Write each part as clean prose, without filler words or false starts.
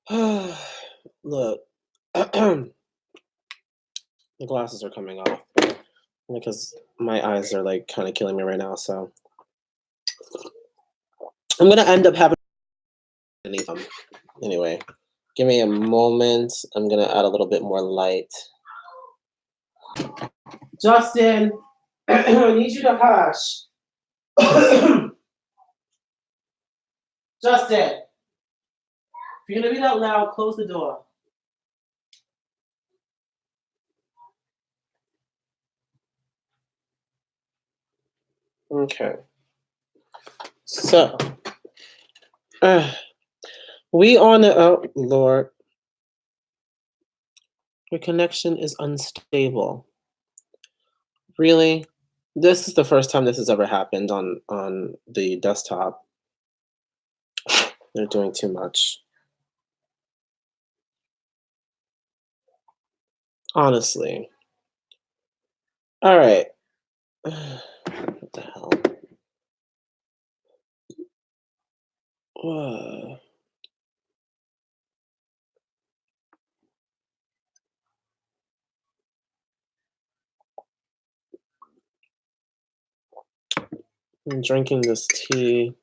Look, the glasses are coming off because my eyes are like kind of killing me right now. So I'm gonna end up having to leave them anyway. Give me a moment. I'm gonna add a little bit more light. Justin, I need you to hush. Justin, if you're gonna read out loud, close the door. Okay. So, we on the oh Lord, your connection is unstable. Really? This is the first time this has ever happened on the desktop. They're doing too much. Honestly. All right. What the hell? Whoa. I'm drinking this tea,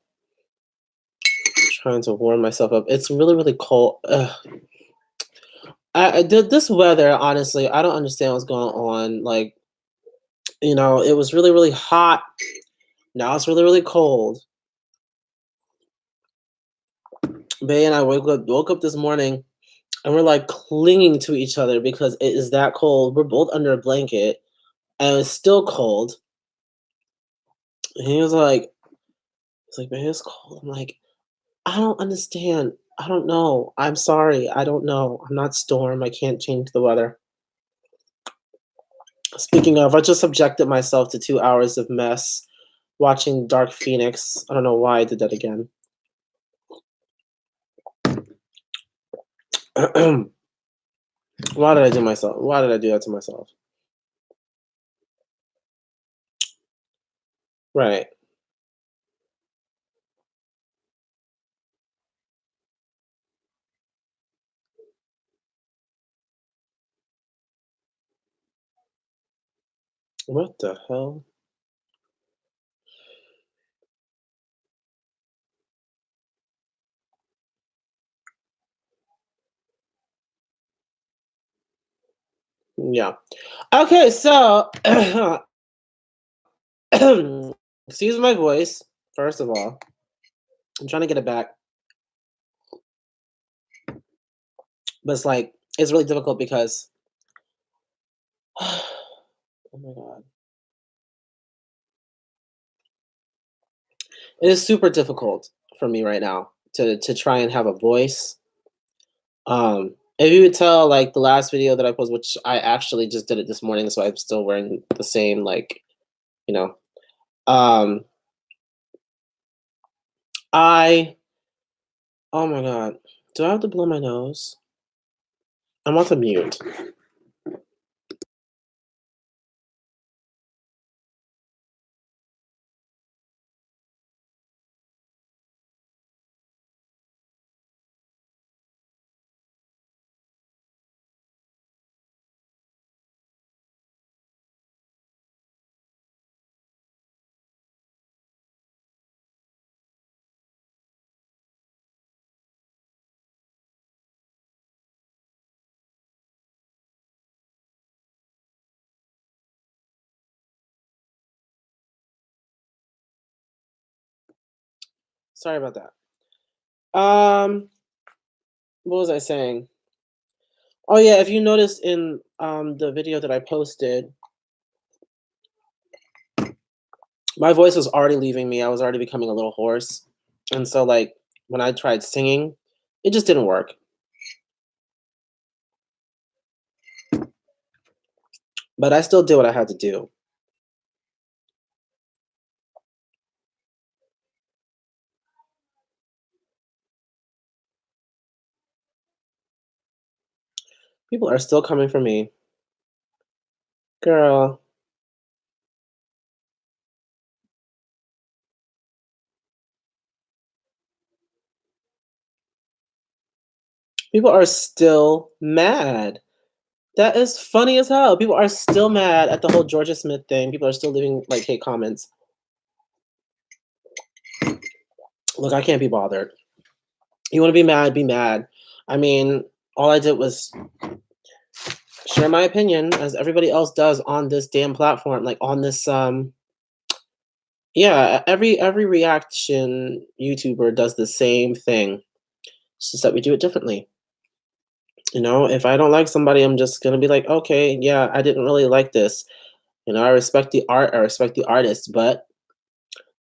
trying to warm myself up. It's really, really cold. Ugh. I did this weather, honestly, I don't understand what's going on. Like, it was really, really hot. Now it's really, really cold. Bay and I woke up this morning and we're like clinging to each other because it is that cold. We're both under a blanket and it's still cold. And he was like, man, it's cold. I'm like, I don't understand. I don't know. I'm sorry. I don't know. I'm not Storm. I can't change the weather. Speaking of, I just subjected myself to 2 hours of mess watching Dark Phoenix. I don't know why I did that again. Why did I do myself? Why did I do that to myself? Right. What the hell? Yeah. Okay, so excuse my voice, first of all. I'm trying to get it back. But it's like it's really difficult because oh my god. It is super difficult for me right now to try and have a voice. If you would tell like the last video that I posted, which I actually just did it this morning, so I'm still wearing the same you know. Um I oh my god. Do I have to blow my nose? I'm off the mute. Sorry about that. What was I saying? Oh yeah, if you noticed in the video that I posted, my voice was already leaving me. I was already becoming a little hoarse. And so like when I tried singing, it just didn't work. But I still did what I had to do. People are still coming for me. Girl. People are still mad. That is funny as hell. People are still mad at the whole Georgia Smith thing. People are still leaving like hate comments. Look, I can't be bothered. You want to be mad, be mad. I mean, all I did was share my opinion as everybody else does on this damn platform, like on this yeah, every reaction YouTuber does the same thing. It's just that we do it differently. You know, if I don't like somebody, I'm just gonna be like, okay, yeah, I didn't really like this. You know, I respect the art, I respect the artist, but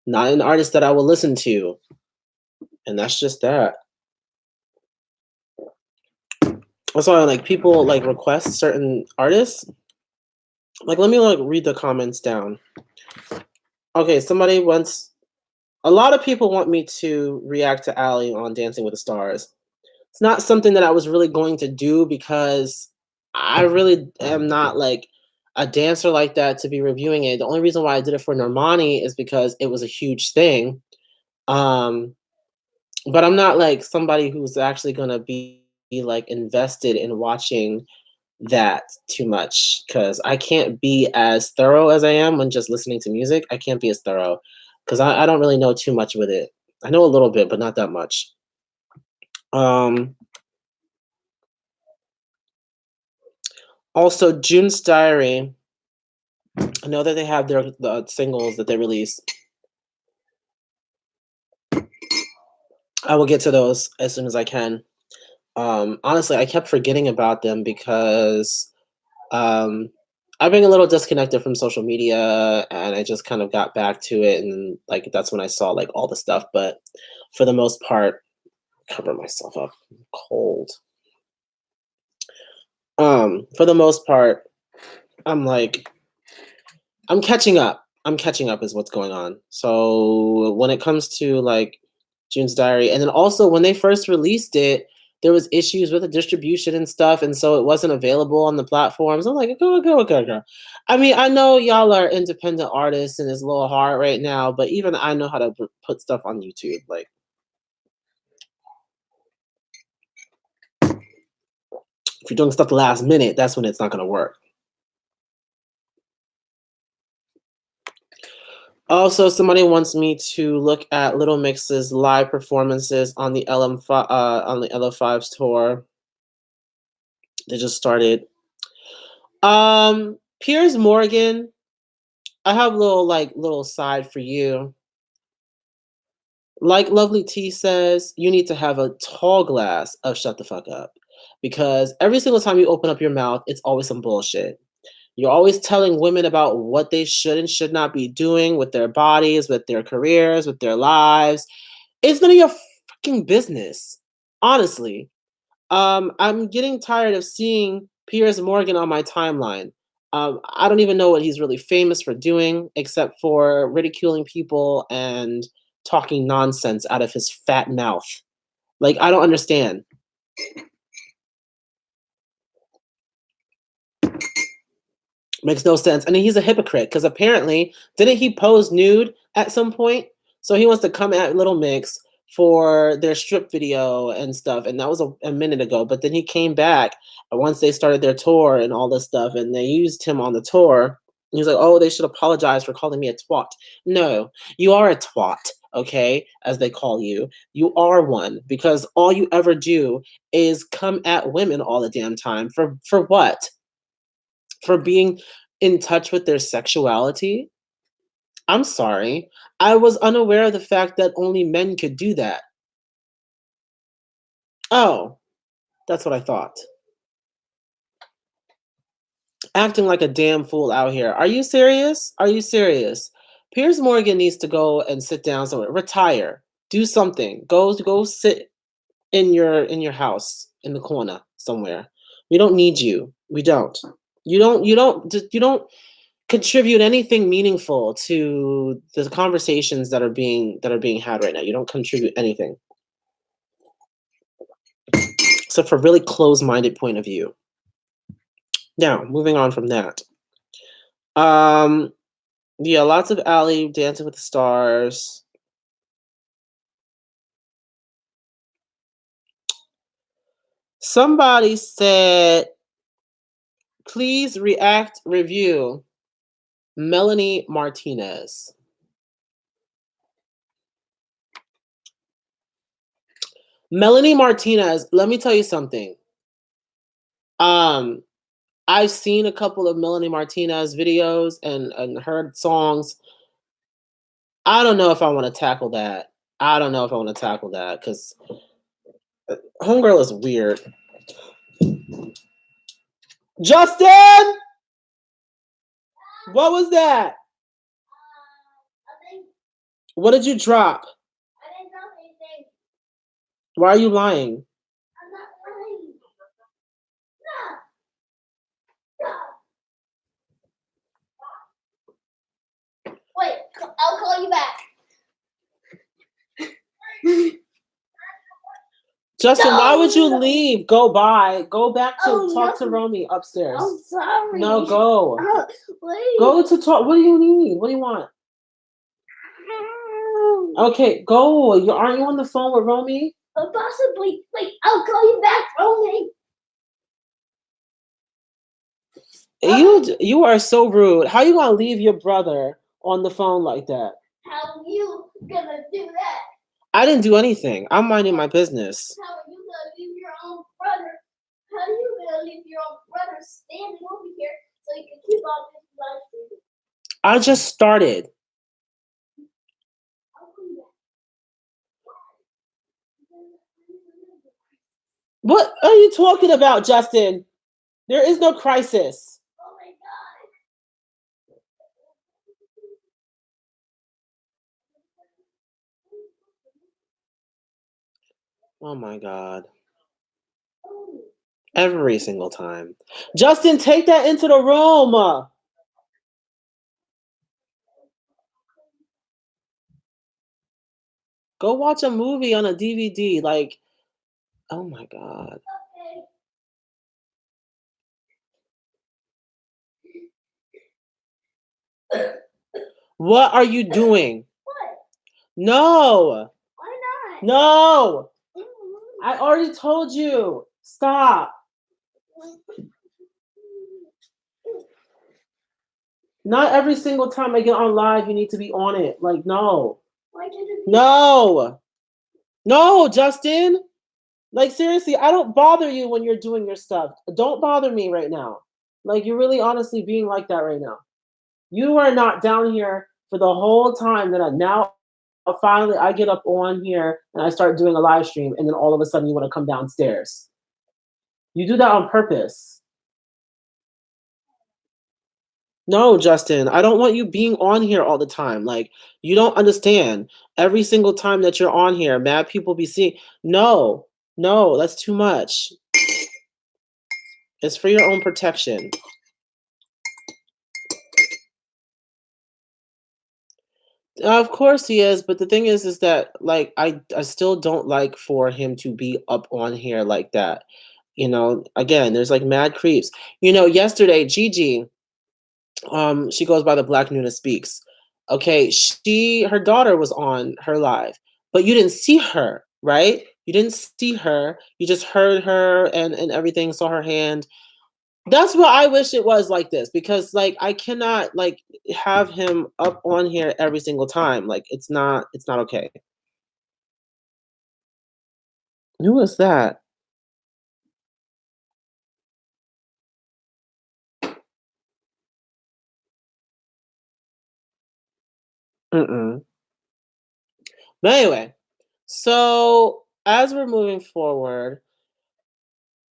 not an artist that I will listen to. And that's just that. That's why like people like request certain artists. Like let me like read the comments down. Okay, somebody wants a lot of people want me to react to Ali on Dancing with the Stars. It's not something that I was really going to do because I really am not like a dancer like that to be reviewing it. The only reason why I did it for Normani is because it was a huge thing. Um, but I'm not like somebody who's actually gonna be like invested in watching that too much because I can't be as thorough as I am when just listening to music. I can't be as thorough because I don't really know too much with it. I know a little bit, but not that much. Um, Also, June's Diary. I know that they have the singles that they release. I will get to those as soon as I can. Honestly, I kept forgetting about them because um, I've been a little disconnected from social media, and I just kind of got back to it, and like that's when I saw like all the stuff. But for the most part, cover myself up. I'm cold. For the most part, I'm like I'm catching up. I'm catching up is what's going on. So when it comes to like June's Diary, and then also when they first released it, there was issues with the distribution and stuff, and so it wasn't available on the platforms. I'm like, go. I mean, I know y'all are independent artists, and it's a little hard right now, but even I know how to put stuff on YouTube. Like, if you're doing stuff the last minute, that's when it's not gonna work. Also, somebody wants me to look at Little Mix's live performances on the LM5's tour. They just started. Piers Morgan, I have a little side for you. Like Lovely T says, you need to have a tall glass of shut the fuck up. Because every single time you open up your mouth, it's always some bullshit. You're always telling women about what they should and should not be doing with their bodies, with their careers, with their lives. It's none of your fucking business. Honestly. I'm getting tired of seeing Piers Morgan on my timeline. I don't even know what he's really famous for doing, except for ridiculing people and talking nonsense out of his fat mouth. Like, I don't understand. Makes no sense. And he's a hypocrite because apparently, didn't he pose nude at some point? So he wants to come at Little Mix for their strip video and stuff. And that was a minute ago. But then he came back once they started their tour and all this stuff. And they used him on the tour. And he's like, oh, they should apologize for calling me a twat. No, you are a twat, okay? As they call you. You are one because all you ever do is come at women all the damn time. For what? For being in touch with their sexuality? I'm sorry. I was unaware of the fact that only men could do that. Oh, that's what I thought. Acting like a damn fool out here. Are you serious? Are you serious? Piers Morgan needs to go and sit down somewhere. Retire. Do something. Go sit in your house in the corner somewhere. We don't need you. We don't. You don't contribute anything meaningful to the conversations that are being had right now. You don't contribute anything except for really close-minded point of view. Now, moving on from that. Um, yeah, lots of Ali Dancing with the Stars. Somebody said, please react review Melanie Martinez. Melanie Martinez, let me tell you something. I've seen a couple of Melanie Martinez videos and heard songs. I don't know if I want to tackle that. I don't know if I want to tackle that because Homegirl is weird. Justin! What was that? What did you drop? I didn't drop anything. Why are you lying? I'm not lying. No. Wait, I'll call you back. Justin, no, why would you leave? Go bye. Go back to talk to Romy upstairs. I'm sorry. No, go. Wait. Go to talk. What do you need? What do you want? Okay, go. Aren't you on the phone with Romy? Possibly. Wait, I'll call you back, Romy. You are so rude. How you gonna leave your brother on the phone like that? How you gonna do that? I didn't do anything. I'm minding my business. How are you gonna leave your own brother? How are you gonna leave your own brother standing over here so you can keep on this live stream? I just started. What are you talking about, Justin? There is no crisis. Oh my God. Oh my God. Every single time. Justin, take that into the room. Go watch a movie on a DVD. Like, oh my God. What are you doing? What? No. Why not? No. I already told you. Stop. Not every single time I get on live, you need to be on it. Like, no. Why did it? No. No, Justin. Like, seriously, I don't bother you when you're doing your stuff. Don't bother me right now. Like, you're really honestly being like that right now. You are not down here for the whole time that finally I get up on here and I start doing a live stream, and then all of a sudden you want to come downstairs. You do that on purpose. No, Justin, I don't want you being on here all the time. Like, you don't understand. Every single time that you're on here, mad people be seeing. No, that's too much. It's for your own protection. Of course he is, but the thing is that like I still don't like for him to be up on here like that. You know, again, there's like mad creeps. You know, yesterday Gigi, she goes by the Black Nuna Speaks. Okay, her daughter was on her live, but you didn't see her, right? You didn't see her. You just heard her and everything, saw her hand. That's what I wish it was like this, because like I cannot like have him up on here every single time. Like it's not okay. Who is that? Mm-mm. But anyway, so as we're moving forward,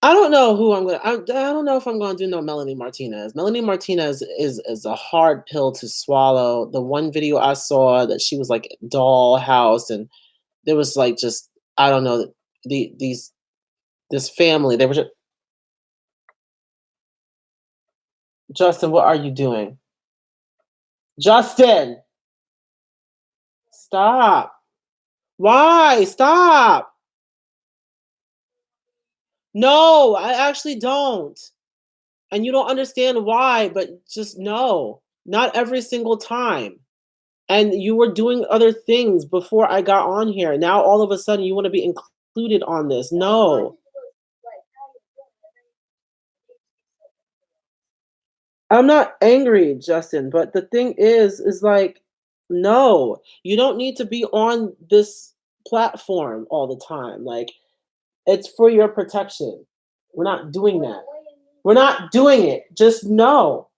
I don't know who I don't know if I'm gonna do no Melanie Martinez. Melanie Martinez is a hard pill to swallow. The one video I saw that she was like dollhouse, and there was like just I don't know this family. They were just Justin. What are you doing, Justin? Stop. Why? Stop. No, I actually don't. And you don't understand why, but just no. Not every single time. And you were doing other things before I got on here. Now all of a sudden you want to be included on this. No. I'm not angry, Justin, but the thing is like, no, you don't need to be on this platform all the time. Like, it's for your protection. We're not doing that. We're not doing it. Just no.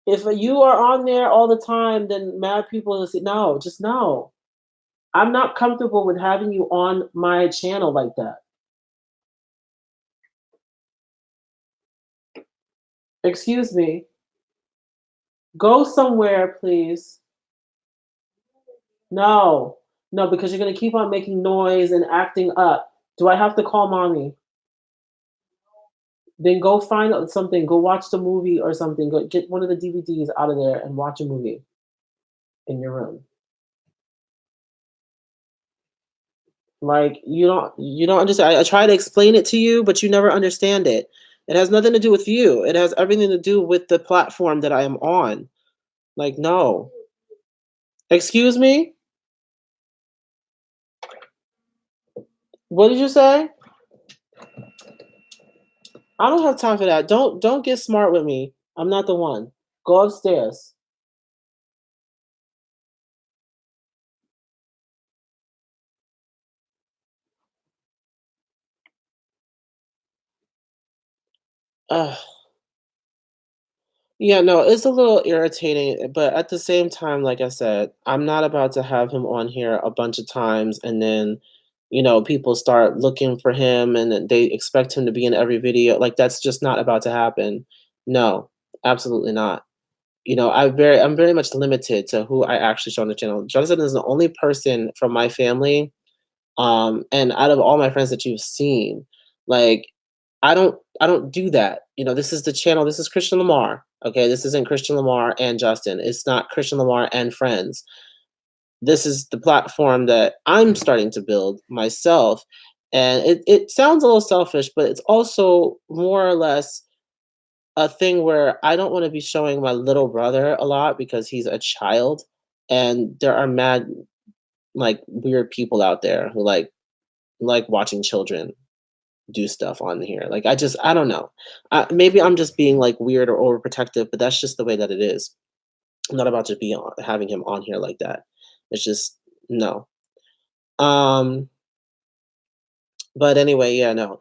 If you are on there all the time, then mad people will say, no, just no. I'm not comfortable with having you on my channel like that. Excuse me. Go somewhere, please. No. No, because you're gonna keep on making noise and acting up. Do I have to call mommy? Then go find out something. Go watch the movie or something. Go get one of the DVDs out of there and watch a movie in your room. Like you don't understand. I try to explain it to you, but you never understand it. It has nothing to do with you. It has everything to do with the platform that I am on. Like, no. Excuse me? What did you say? I don't have time for that. Don't get smart with me. I'm not the one. Go upstairs. Ugh. Yeah, no, it's a little irritating, but at the same time, like I said, I'm not about to have him on here a bunch of times and then, people start looking for him and then they expect him to be in every video. Like that's just not about to happen. No, absolutely not. I'm very much limited to who I actually show on the channel. Jonathan is the only person from my family, and out of all my friends that you've seen, like I don't do that. This is the channel, this is Christian Lamar. Okay, this isn't Christian Lamar and Justin. It's not Christian Lamar and friends. This is the platform that I'm starting to build myself. And it sounds a little selfish, but it's also more or less a thing where I don't want to be showing my little brother a lot because he's a child. And there are mad, like weird people out there who like watching children do stuff on here. Like I don't know. Maybe I'm just being like weird or overprotective, but that's just the way that it is. I'm not about to be having him on here like that. It's just no. Um, but anyway, yeah, no.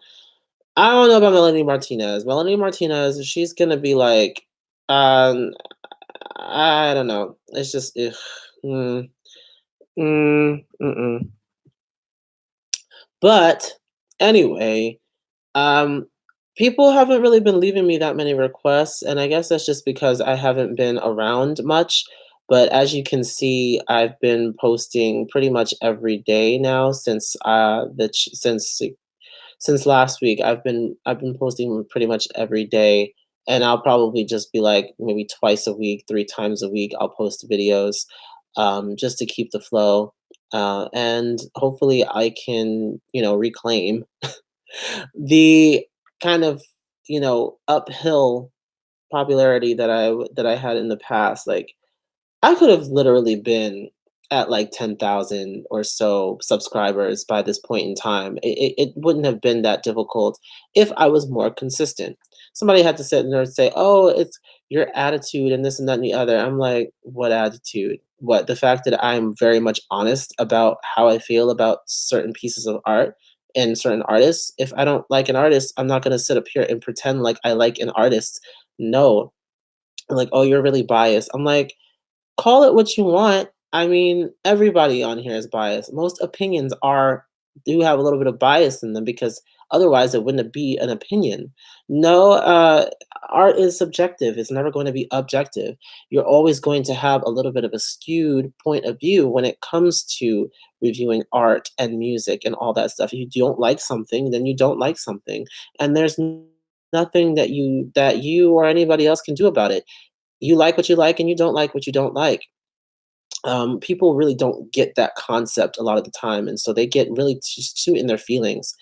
I don't know about Melanie Martinez. Melanie Martinez, she's gonna be like, um, I don't know. It's just, ugh, mm, mm-mm. But anyway, Um, people haven't really been leaving me that many requests, and I guess that's just because I haven't been around much. But as you can see, I've been posting pretty much every day now since last week. I've been posting pretty much every day, and I'll probably just be like maybe twice a week, three times a week. I'll post videos, just to keep the flow, and hopefully I can reclaim the kind of, uphill popularity that I had in the past. Like, I could have literally been at, like, 10,000 or so subscribers by this point in time. It wouldn't have been that difficult if I was more consistent. Somebody had to sit there and say, "Oh, it's your attitude and this and that and the other." I'm like, "What attitude? What, the fact that I'm very much honest about how I feel about certain pieces of art and certain artists? If I don't like an artist, I'm not gonna sit up here and pretend like I like an artist. No." Like, "Oh, you're really biased." I'm like, call it what you want. I mean, everybody on here is biased. Most opinions do have a little bit of bias in them because otherwise it wouldn't be an opinion. No, art is subjective. It's never going to be objective. You're always going to have a little bit of a skewed point of view when it comes to reviewing art and music and all that stuff. If you don't like something, then you don't like something, and there's nothing that you or anybody else can do about it. You like what you like and you don't like what you don't like. People really don't get that concept a lot of the time, and so they get really too in their feelings.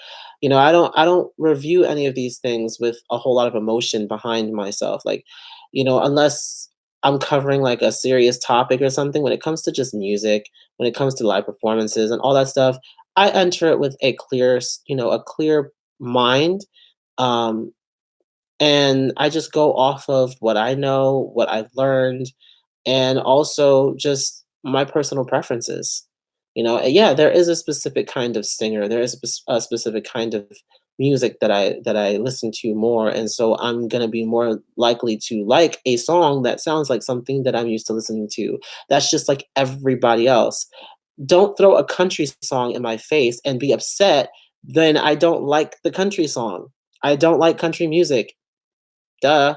I don't review any of these things with a whole lot of emotion behind myself. Like, unless I'm covering like a serious topic or something. When it comes to just music, when it comes to live performances and all that stuff, I enter it with a clear mind. Um, And I just go off of what I know, what I've learned, and also just my personal preferences. And yeah, there is a specific kind of singer. There is a specific kind of music that I listen to more, and so I'm gonna be more likely to like a song that sounds like something that I'm used to listening to. That's just like everybody else. Don't throw a country song in my face and be upset. Then I don't like the country song. I don't like country music. Duh.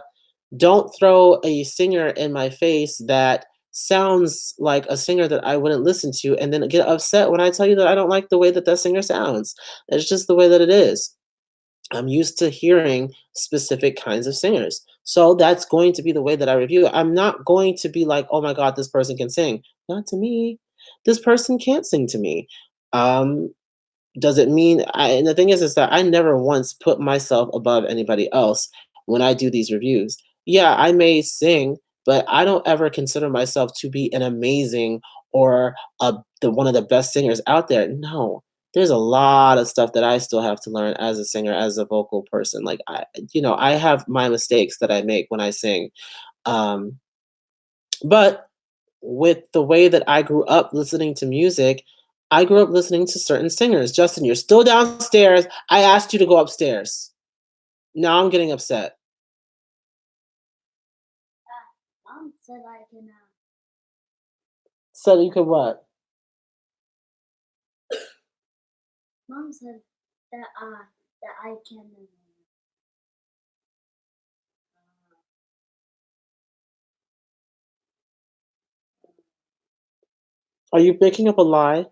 Don't throw a singer in my face that sounds like a singer that I wouldn't listen to and then get upset when I tell you that I don't like the way that that singer sounds. It's just the way that it is. I'm used to hearing specific kinds of singers. So that's going to be the way that I review it. I'm not going to be like, oh my God, this person can sing. Not to me. This person can't sing to me. Um, does it mean and the thing is that I never once put myself above anybody else when I do these reviews. Yeah, I may sing, but I don't ever consider myself to be an amazing or the one of the best singers out there. No. There's a lot of stuff that I still have to learn as a singer, as a vocal person. Like I have my mistakes that I make when I sing. Um, but with the way that I grew up listening to music, I grew up listening to certain singers. Justin, you're still downstairs. I asked you to go upstairs. Now I'm getting upset. Mom said I can. So you could what? Mom said that I can. Are you picking up a lie? No,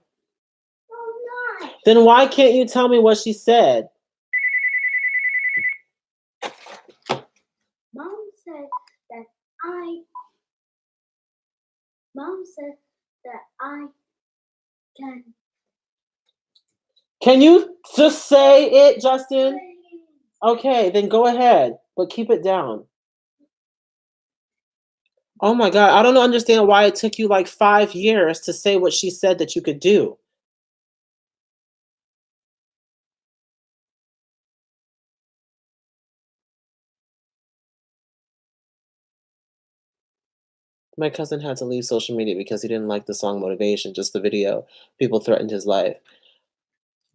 not. Then why can't you tell me what she said? Mom said that I. Mom said that I can. Can you just say it, Justin? Please. Okay, then go ahead, but keep it down. Oh my God, I don't understand why it took you like 5 years to say what she said that you could do. My cousin had to leave social media because he didn't like the song Motivation, just the video. People threatened his life.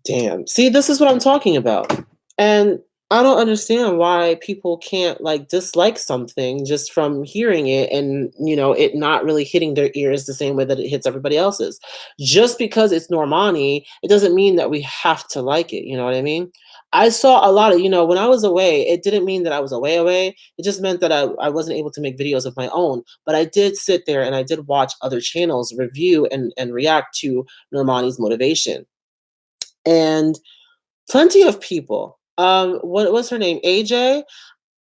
Damn. See, this is what I'm talking about. And I don't understand why people can't like dislike something just from hearing it and, it not really hitting their ears the same way that it hits everybody else's. Just because it's Normani, it doesn't mean that we have to like it. You know what I mean? I saw a lot of, when I was away, it didn't mean that I was away. It just meant that I wasn't able to make videos of my own. But I did sit there and I did watch other channels review and react to Normani's Motivation. And plenty of people. What was her name? AJ.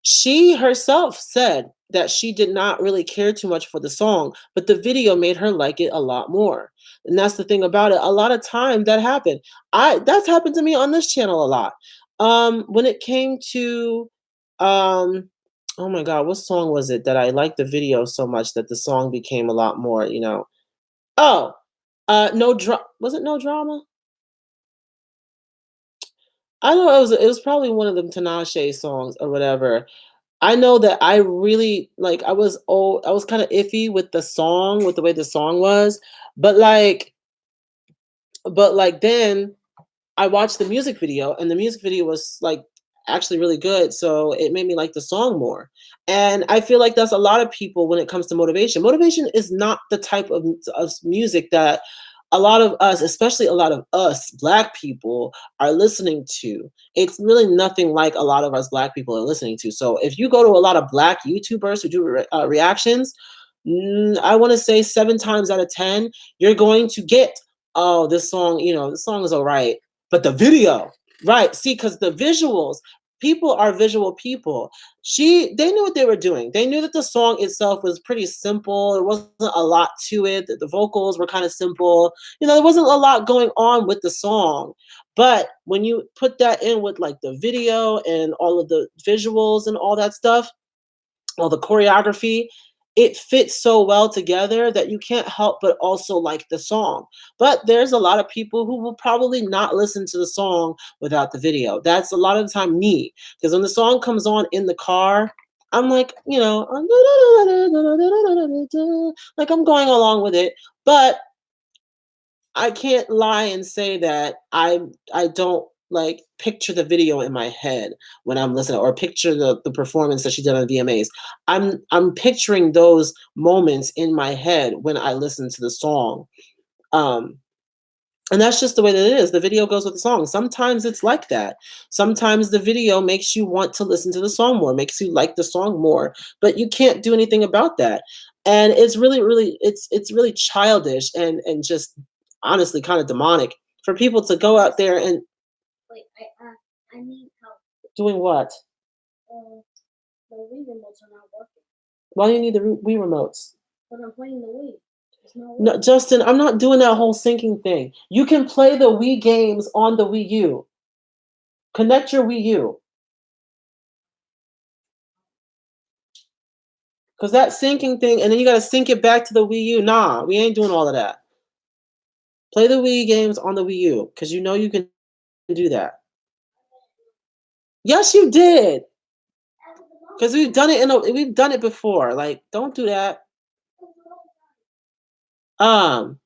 She herself said that she did not really care too much for the song, but the video made her like it a lot more. And that's the thing about it. A lot of time that happened. That's happened to me on this channel a lot. When it came to um oh my God, what song was it that I liked the video so much that the song became a lot more. Oh, was it No Drama? I know it was probably one of them Tinashe songs or whatever. I know that I really like I was kind of iffy with the song, with the way the song was, but then I watched the music video, and the music video was like actually really good, so it made me like the song more. And I feel like that's a lot of people when it comes to motivation. Motivation is not the type of music that a lot of us, especially a lot of us black people, are listening to. It's really nothing like a lot of us black people are listening to. So if you go to a lot of black YouTubers who do reactions, I want to say 7 times out of 10, you're going to get, oh, this song, the song is all right, but the video, right? See, because the visuals, people are visual people. They knew what they were doing. They knew that the song itself was pretty simple. There wasn't a lot to it. The vocals were kind of simple. There wasn't a lot going on with the song. But when you put that in with like the video and all of the visuals and all that stuff, all the choreography, it fits so well together that you can't help but also like the song. But there's a lot of people who will probably not listen to the song without the video. That's a lot of the time me, because when the song comes on in the car, I'm like, like I'm going along with it, but I can't lie and say that I don't like picture the video in my head when I'm listening, or picture the performance that she did on VMAs. I'm picturing those moments in my head when I listen to the song. Um, and that's just the way that it is. The video goes with the song. Sometimes it's like that. Sometimes the video makes you want to listen to the song more, makes you like the song more, but you can't do anything about that. And it's really, really, it's really childish and just honestly kind of demonic for people to go out there and Wait, I need help. doing what? Uh, the Wii remotes are not working. Why do you need the Wii remotes? But I'm playing the Wii. It's not No, working. Justin, I'm not doing that whole syncing thing. You can play the Wii games on the Wii U. Connect your Wii U. Because that syncing thing, and then you got to sync it back to the Wii U. Nah, we ain't doing all of that. Play the Wii games on the Wii U, because you know you can do that. Yes, you did. Because we've done it before. Like, don't do that. Um.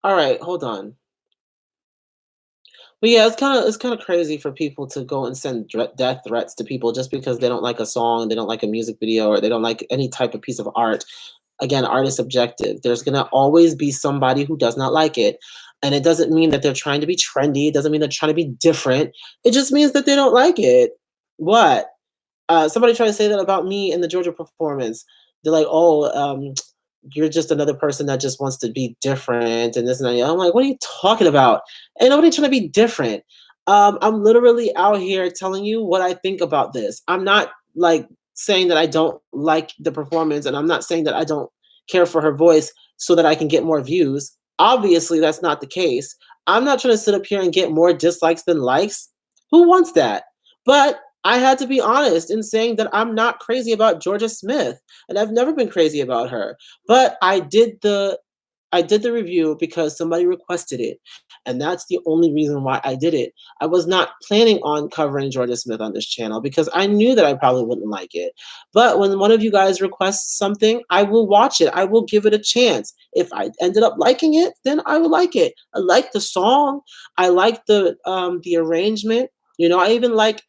All right, hold on. But yeah, it's kind of crazy for people to go and send death threats to people just because they don't like a song, they don't like a music video, or they don't like any type of piece of art. Again, art is subjective. There's gonna always be somebody who does not like it. And it doesn't mean that they're trying to be trendy. It doesn't mean they're trying to be different. It just means that they don't like it. What? Somebody tried to say that about me in the Georgia performance. They're like, "Oh, you're just another person that just wants to be different and this and that." I'm like, "What are you talking about? Ain't nobody trying to be different. I'm literally out here telling you what I think about this. I'm not like saying that I don't like the performance, and I'm not saying that I don't care for her voice so that I can get more views. Obviously, that's not the case. I'm not trying to sit up here and get more dislikes than likes. Who wants that? But I had to be honest in saying that I'm not crazy about Georgia Smith, and I've never been crazy about her. But I did the review because somebody requested it, and that's the only reason why I did it. I was not planning on covering Georgia Smith on this channel because I knew that I probably wouldn't like it. But when one of you guys requests something, I will watch it. I will give it a chance. If I ended up liking it, then I would like it. I like the song. I like the arrangement. I even like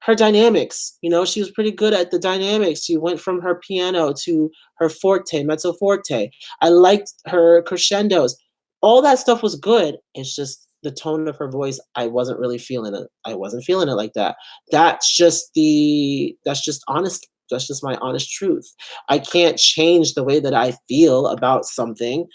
her dynamics. She was pretty good at the dynamics. She went from her piano to her forte, mezzo forte. I liked her crescendos. All that stuff was good. It's just the tone of her voice. I wasn't really feeling it. I wasn't feeling it like that. That's just honest. That's just my honest truth. I can't change the way that I feel about something.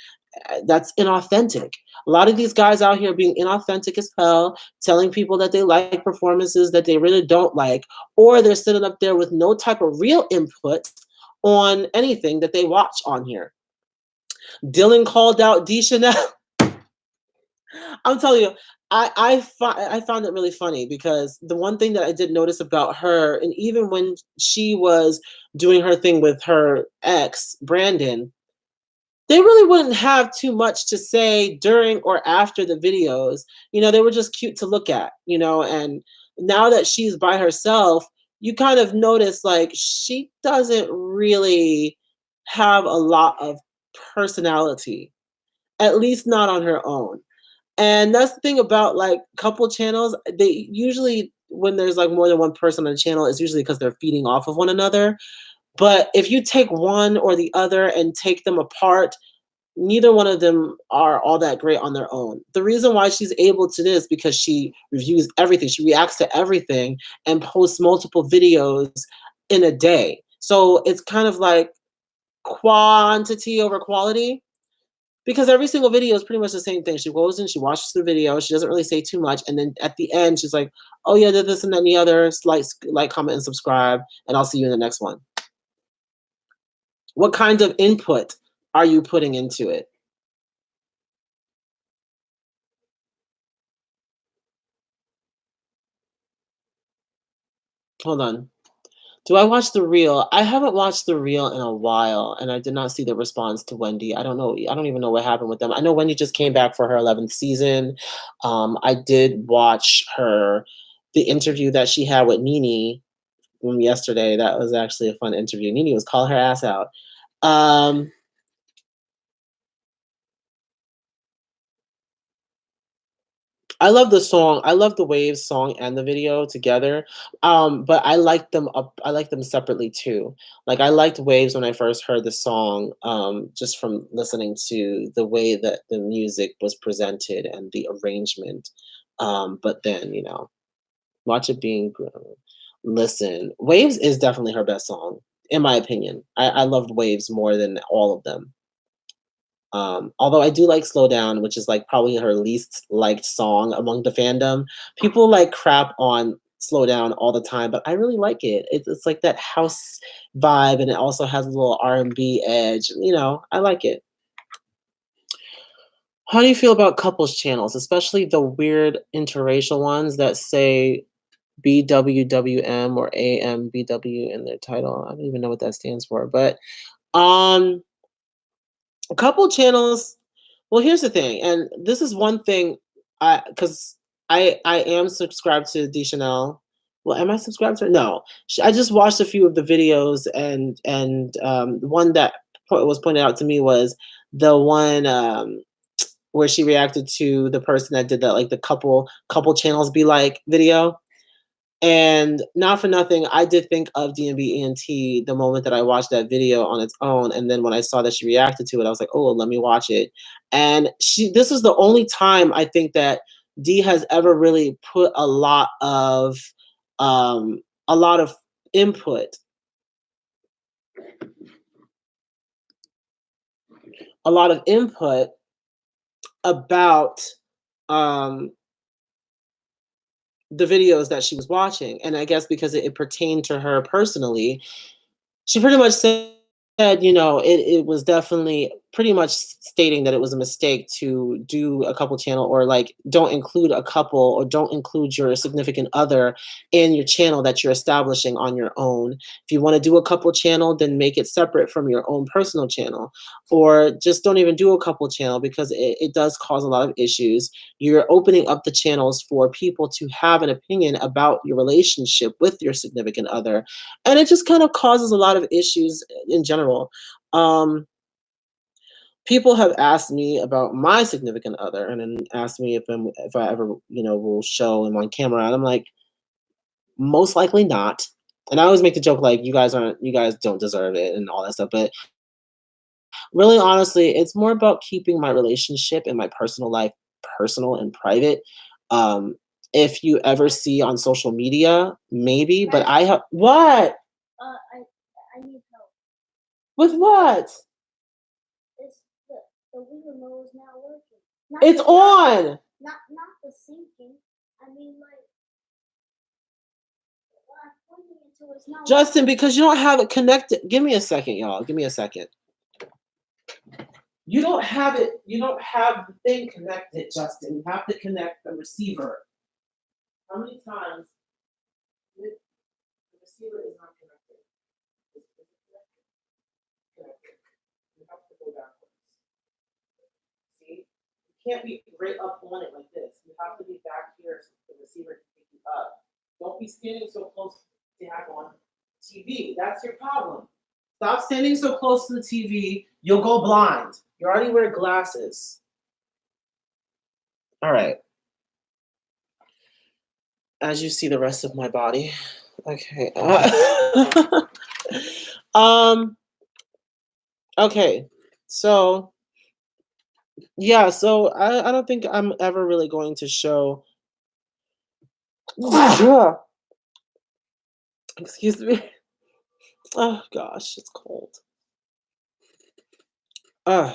That's inauthentic. A lot of these guys out here being inauthentic as hell, telling people that they like performances that they really don't like, or they're sitting up there with no type of real input on anything that they watch on here. Dylan called out D Chanel. I'm telling you, I found it really funny because the one thing that I did notice about her, and even when she was doing her thing with her ex Brandon, they really wouldn't have too much to say during or after the videos. They were just cute to look at. And now that she's by herself, you kind of notice like she doesn't really have a lot of personality, at least not on her own. And that's the thing about like couple channels. They usually, when there's like more than one person on a channel, it's usually because they're feeding off of one another. But if you take one or the other and take them apart, neither one of them are all that great on their own. The reason why she's able to this because she reviews everything, she reacts to everything and posts multiple videos in a day. So it's kind of like quantity over quality because every single video is pretty much the same thing. She goes and she watches the video. She doesn't really say too much, and then at the end, she's like, "Oh yeah, did this and then the other. Like, comment, and subscribe, and I'll see you in the next one." What kind of input are you putting into it? Hold on. Do I watch the reel? I haven't watched the reel in a while, and I did not see the response to Wendy. I don't know. I don't even know what happened with them. I know Wendy just came back for her 11th season. I did watch the interview that she had with Nene from yesterday. That was actually a fun interview. Nene was calling her ass out. Um, I love the song. I love the Waves song and the video together. But I like them separately too. Like I liked Waves when I first heard the song, just from listening to the way that the music was presented and the arrangement. But then, watch it being listen. Waves is definitely her best song, in my opinion. I loved Waves more than all of them. Although I do like Slow Down, which is like probably her least liked song among the fandom. People like crap on Slow Down all the time, but I really like it. It's like that house vibe, and it also has a little R&B edge. I like it. How do you feel about couples channels, especially the weird interracial ones that say BWWM or AMBW in their title? I don't even know what that stands for, but um a couple channels. Well, here's the thing, and this is one thing, because I am subscribed to Deschanel. Well, am I subscribed to her? No. I just watched a few of the videos, and one that was pointed out to me was the one, where she reacted to the person that did that, like the couple channels be like video. And not for nothing, I did think of DMB ENT the moment that I watched that video on its own, and then when I saw that she reacted to it, I was like, "Oh, well, let me watch it." And this is the only time I think that D has ever really put a lot of input, a lot of input about um, the videos that she was watching, and I guess because it pertained to her personally, she pretty much said, it was definitely pretty much stating that it was a mistake to do a couple channel, or like don't include a couple, or don't include your significant other in your channel that you're establishing on your own. If you want to do a couple channel, then make it separate from your own personal channel, or just don't even do a couple channel, because it does cause a lot of issues. You're opening up the channels for people to have an opinion about your relationship with your significant other, and it just kind of causes a lot of issues in general. Um, People have asked me about my significant other, and then asked me if I ever, will show him on camera, and I'm like, most likely not. And I always make the joke like, you guys don't deserve it and all that stuff, but really, honestly, it's more about keeping my relationship and my personal life personal and private. Um, if you ever see on social media, maybe, but I have what? I need help. With what? It's the wheel remote is not working. It's on. Not the sinking. I mean, like, what I'm pointing into is not Justin, because you don't have it connected. Give me a second, y'all. Give me a second. You don't have it. You don't have the thing connected, Justin. You have to connect the receiver. How many times the receiver is not connected? Is it connected? Connected. You have to go backwards. See? You can't be right up on it like this. You have to be back here so the receiver can pick you up. Don't be standing so close to have on TV. That's your problem. Stop standing so close to the TV. You'll go blind. You already wear glasses. All right. As you see the rest of my body. Okay. um. Okay. So yeah. So I don't think I'm ever really going to show. Excuse me. Oh gosh, it's cold. Uh,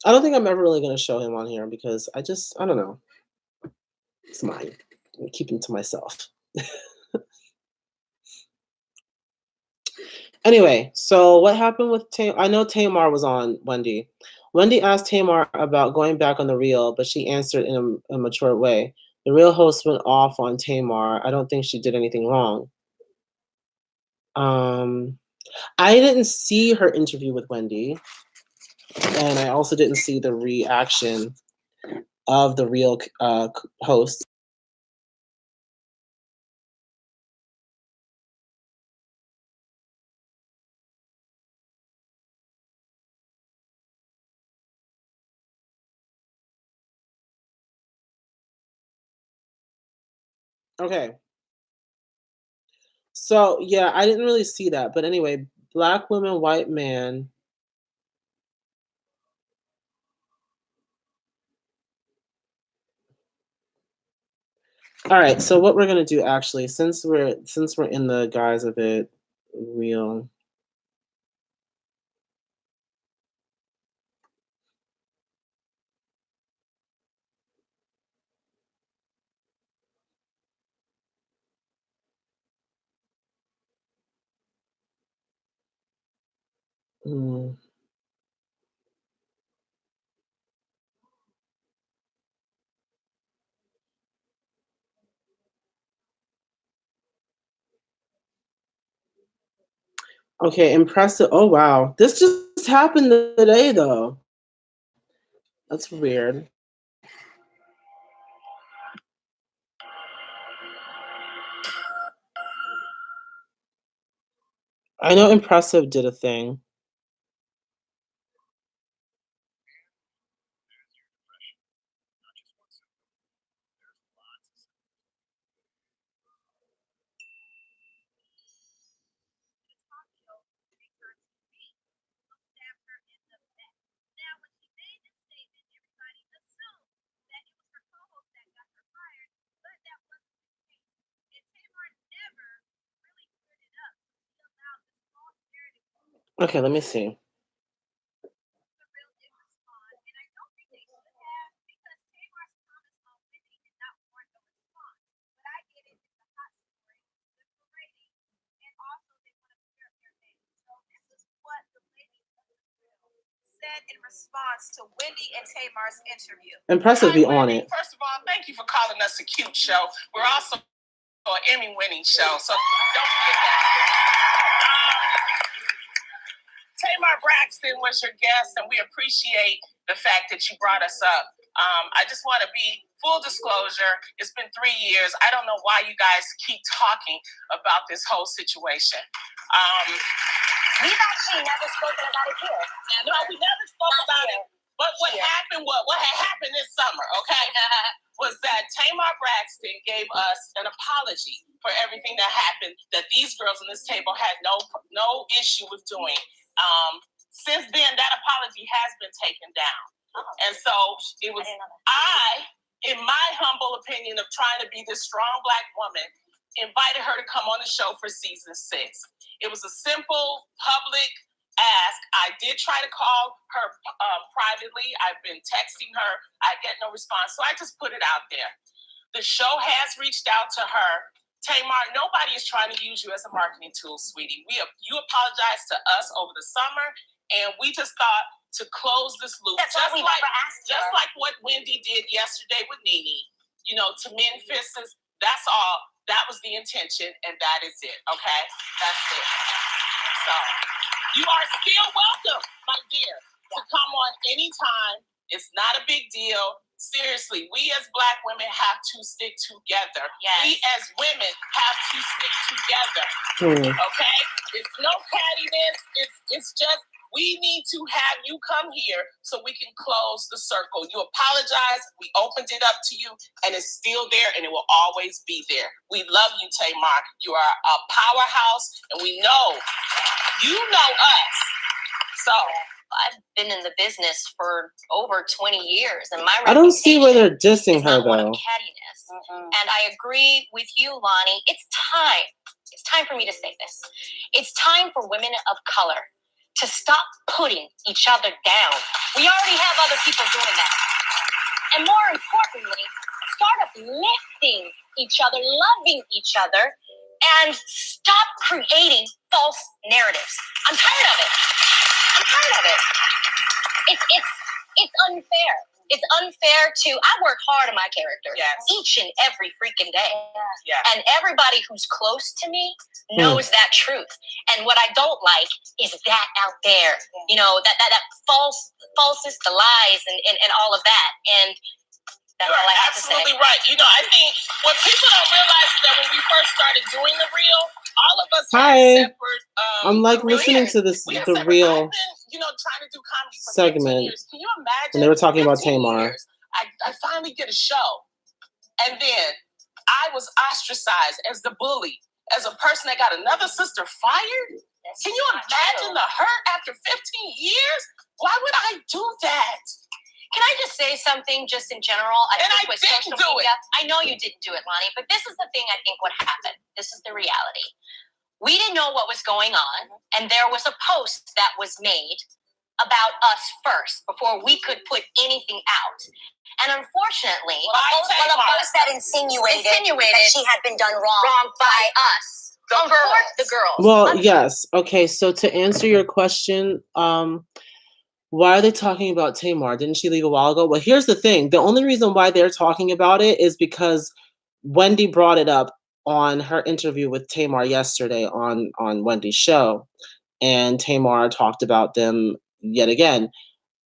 I don't think I'm ever really going to show him on here, because I don't know. It's mine. I'm keeping to myself. Anyway, so what happened with I know Tamar was on Wendy. Wendy asked Tamar about going back on the reel, but she answered in a mature way. The real host went off on Tamar. I don't think she did anything wrong. Um, I didn't see her interview with Wendy, and I also didn't see the reaction of the real host. Okay, so yeah, I didn't really see that, but anyway, black woman, white man. All right, so what we're gonna do actually, since we're in the guise of it, real. Mm. Okay, impressive. Oh wow, this just happened today though. That's weird. I know impressive did a thing. Okay, let me see. In response to Wendy and Tamar's interview. Impressive be on it. First of all, thank you for calling us a cute show. We're also an Emmy-winning show, so don't forget that. Tamar Braxton was your guest, and we appreciate the fact that you brought us up. I just want to be full disclosure. It's been 3 years. I don't know why you guys keep talking about this whole situation. We've actually never spoken about it here. No, we never spoke about it. But what happened, what had happened this summer, okay, was that Tamar Braxton gave us an apology for everything that happened that these girls on this table had no issue with doing. Since then, that apology has been taken down. And so it was in my humble opinion of trying to be this strong Black woman, invited her to come on the show for season 6. It was a simple public ask. I did try to call her privately. I've been texting her. I get no response. So I just put it out there. The show has reached out to her. Tamar, nobody is trying to use you as a marketing tool, sweetie. You apologized to us over the summer, and we just thought to close this loop. That's just what we never asked her. Just like what Wendy did yesterday with Nene, to mend fists. That's all. That was the intention, and that is it. Okay, that's it. So you are still welcome, my dear, to come on anytime. It's not a big deal. Seriously, we as Black women have to stick together. Yes. We as women have to stick together. Okay? It's no cattiness. It's just we need to have you come here so we can close the circle. You apologize. We opened it up to you, and it's still there, and it will always be there. We love you, Tamar. You are a powerhouse, and we know you know us. So I've been in the business for over 20 years, and my I don't see where they're dissing her not one of though. cattiness. And I agree with you, Lonnie. It's time. It's time for me to say this. It's time for women of color to stop putting each other down. We already have other people doing that. And more importantly, start uplifting each other, loving each other, and stop creating false narratives. I'm tired of it. It's unfair. It's unfair to. I work hard on my character. Yes. Each and every freaking day. Yeah. And everybody who's close to me knows that truth. And what I don't like is that out there. You know, that falseness, the lies, and all of that. And that's all I have to say. Absolutely right. You know, I think what people don't realize is that when we first started doing the reel, all of us had separate. I'm like listening to this the real I've been, you know, trying to do comedy for 15 segment years. Can you imagine? when they were talking about 15 Tamar. years, I finally get a show, and then I was ostracized as the bully, as a person that got another sister fired. Can you imagine the hurt after 15 years? Why would I do that? Can I just say something just in general? And I with didn't social do media, it. I know you didn't do it, Lonnie, but this is the thing I think what happened. This is the reality. We didn't know what was going on, and there was a post that was made about us first before we could put anything out. And unfortunately, a post that insinuated that she had been done wrong by us. The girls. Well, yes. Okay, so to answer your question, why are they talking about Tamar? Didn't she leave a while ago? Well, here's the thing. The only reason why they're talking about it is because Wendy brought it up on her interview with Tamar yesterday on Wendy's show. And Tamar talked about them yet again.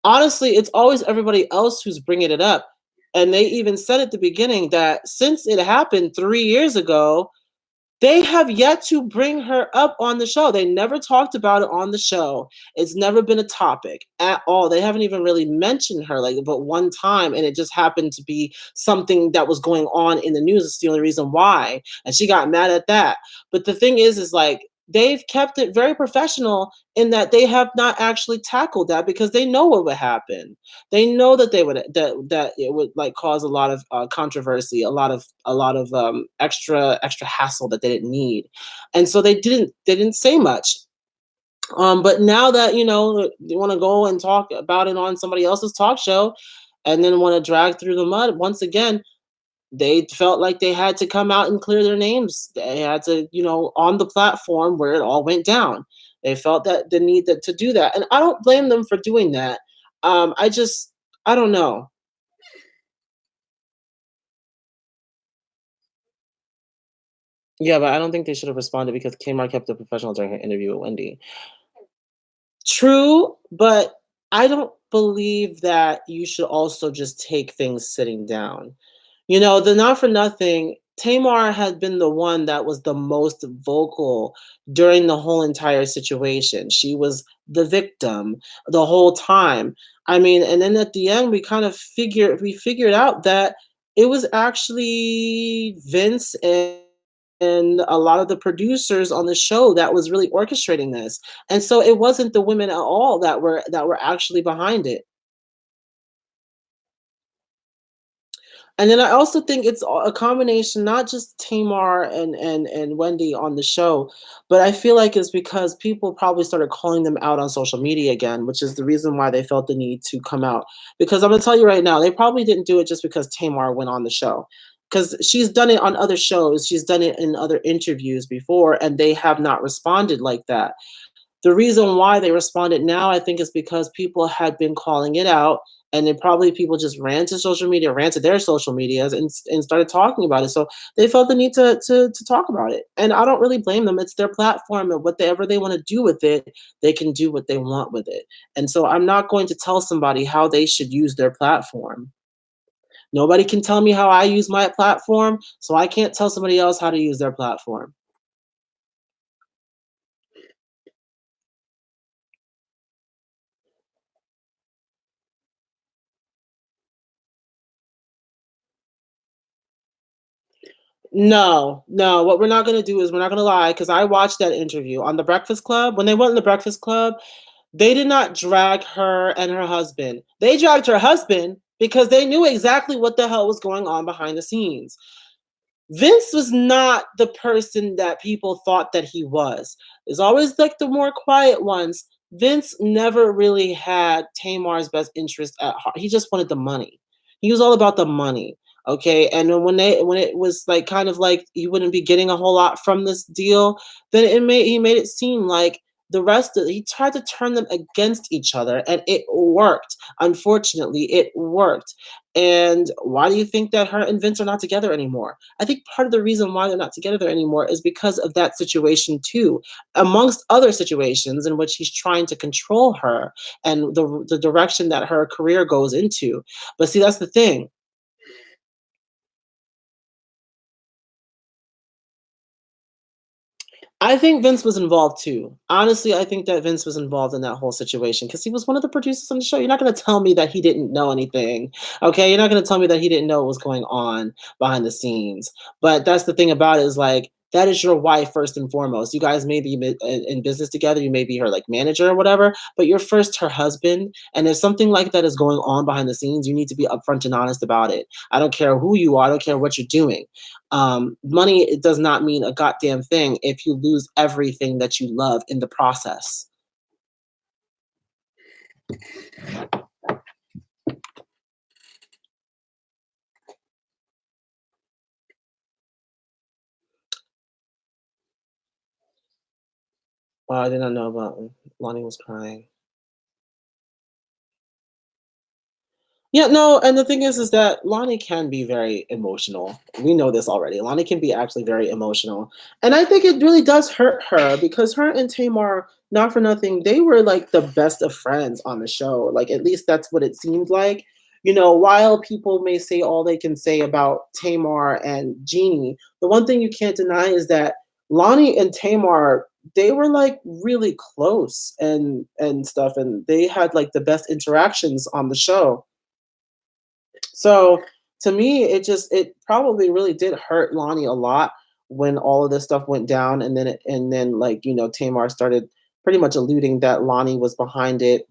Honestly, it's always everybody else who's bringing it up. And they even said at the beginning that since it happened 3 years ago, they have yet to bring her up on the show. They never talked about it on the show. It's never been a topic at all. They haven't even really mentioned her like but one time, and it just happened to be something that was going on in the news. It's the only reason why. And she got mad at that. But the thing is like they've kept it very professional in that they have not actually tackled that because they know what would happen. They know that they would that it would like cause a lot of controversy, a lot of extra hassle that they didn't need, and so they didn't say much. But now that you know they want to go and talk about it on somebody else's talk show, and then want to drag through the mud once again, they felt like they had to come out and clear their names. They had to, you know, on the platform where it all went down. They felt that the need to do that. And I don't blame them for doing that. I don't know. Yeah, but I don't think they should have responded because Kmart kept it professional during her interview with Wendy. True, but I don't believe that you should also just take things sitting down. You know, the not for nothing, Tamar had been the one that was the most vocal during the whole entire situation. She was the victim the whole time. I mean, and then at the end we figured out that it was actually Vince and a lot of the producers on the show that was really orchestrating this. And so it wasn't the women at all that were actually behind it. And then I also think it's a combination, not just Tamar and Wendy on the show, but I feel like it's because people probably started calling them out on social media again, which is the reason why they felt the need to come out. Because I'm gonna tell you right now, they probably didn't do it just because Tamar went on the show. Because she's done it on other shows, she's done it in other interviews before, and they have not responded like that. The reason why they responded now, I think, is because people had been calling it out, and then probably people just ran to social media, ran to their social medias, and started talking about it. So they felt the need to talk about it, and I don't really blame them. It's their platform, and whatever they want to do with it, they can do what they want with it. And so I'm not going to tell somebody how they should use their platform. Nobody can tell me how I use my platform, so I can't tell somebody else how to use their platform. No, no. What we're not gonna do is we're not gonna lie, because I watched that interview on the Breakfast Club. When they went in the Breakfast Club, they did not drag her and her husband. They dragged her husband because they knew exactly what the hell was going on behind the scenes. Vince was not the person that people thought that he was. It's always like the more quiet ones. Vince never really had Tamar's best interest at heart. He just wanted the money. He was all about the money. Okay. And then when it was like kind of like he wouldn't be getting a whole lot from this deal, then he made it seem like he tried to turn them against each other, and it worked. Unfortunately, it worked. And why do you think that her and Vince are not together anymore? I think part of the reason why they're not together anymore is because of that situation too, amongst other situations in which he's trying to control her and the direction that her career goes into. But see, that's the thing. I think Vince was involved too. Honestly, I think that Vince was involved in that whole situation because he was one of the producers on the show. You're not going to tell me that he didn't know anything. Okay. You're not going to tell me that he didn't know what was going on behind the scenes. But that's the thing about it is like, that is your wife first and foremost. You guys may be in business together. You may be her like manager or whatever, but you're first her husband. And if something like that is going on behind the scenes, you need to be upfront and honest about it. I don't care who you are. I don't care what you're doing. Money, it does not mean a goddamn thing if you lose everything that you love in the process. Well, I did not know about Lonnie was crying. Yeah, no, and the thing is that Lonnie can be very emotional. We know this already. Lonnie can be actually very emotional. And I think it really does hurt her because her and Tamar, not for nothing, they were like the best of friends on the show. Like at least that's what it seemed like. While people may say all they can say about Tamar and Jeannie, the one thing you can't deny is that Lonnie and Tamar, they were like really close and stuff, and they had like the best interactions on the show. So to me, it probably really did hurt Lonnie a lot when all of this stuff went down, and then like Tamar started pretty much alluding that Lonnie was behind it.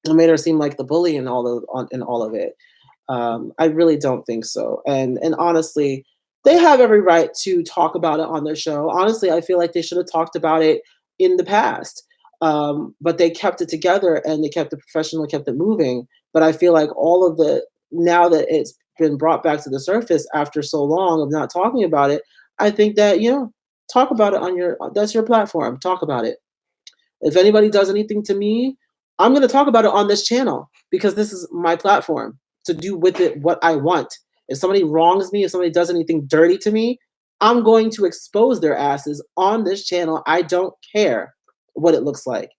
It made her seem like the bully and all of it. I really don't think so. And honestly, they have every right to talk about it on their show. Honestly, I feel like they should have talked about it in the past. But they kept it together and they kept it professional, kept it moving. But I feel like all of the now that it's been brought back to the surface after so long of not talking about it, I think that talk about it on your that's your platform. Talk about it. If anybody does anything to me, I'm going to talk about it on this channel because this is my platform to do with it what I want. If somebody wrongs me, if somebody does anything dirty to me, I'm going to expose their asses on this channel. I don't care what it looks like.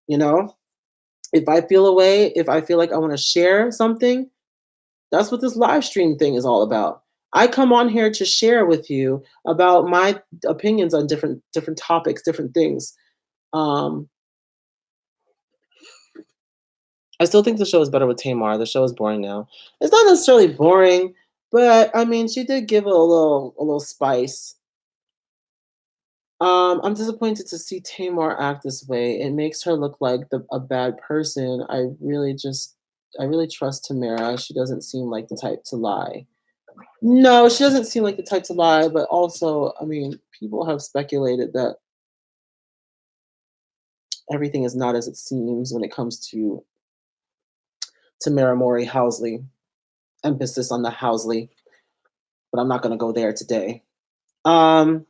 You know, if I feel a way, if I feel like I want to share something, that's what this live stream thing is all about. I come on here to share with you about my opinions on different topics, different things. Um, I still think the show is better with Tamar. The show is boring now. It's not necessarily boring, but I mean, she did give it a little spice. I'm disappointed to see Tamar act this way. It makes her look like a bad person. I really trust Tamara. She doesn't seem like the type to lie. No, she doesn't seem like the type to lie, but also, I mean, people have speculated that everything is not as it seems when it comes to Tamara Mori Housley. Emphasis on the Housley, but I'm not going to go there today. Um,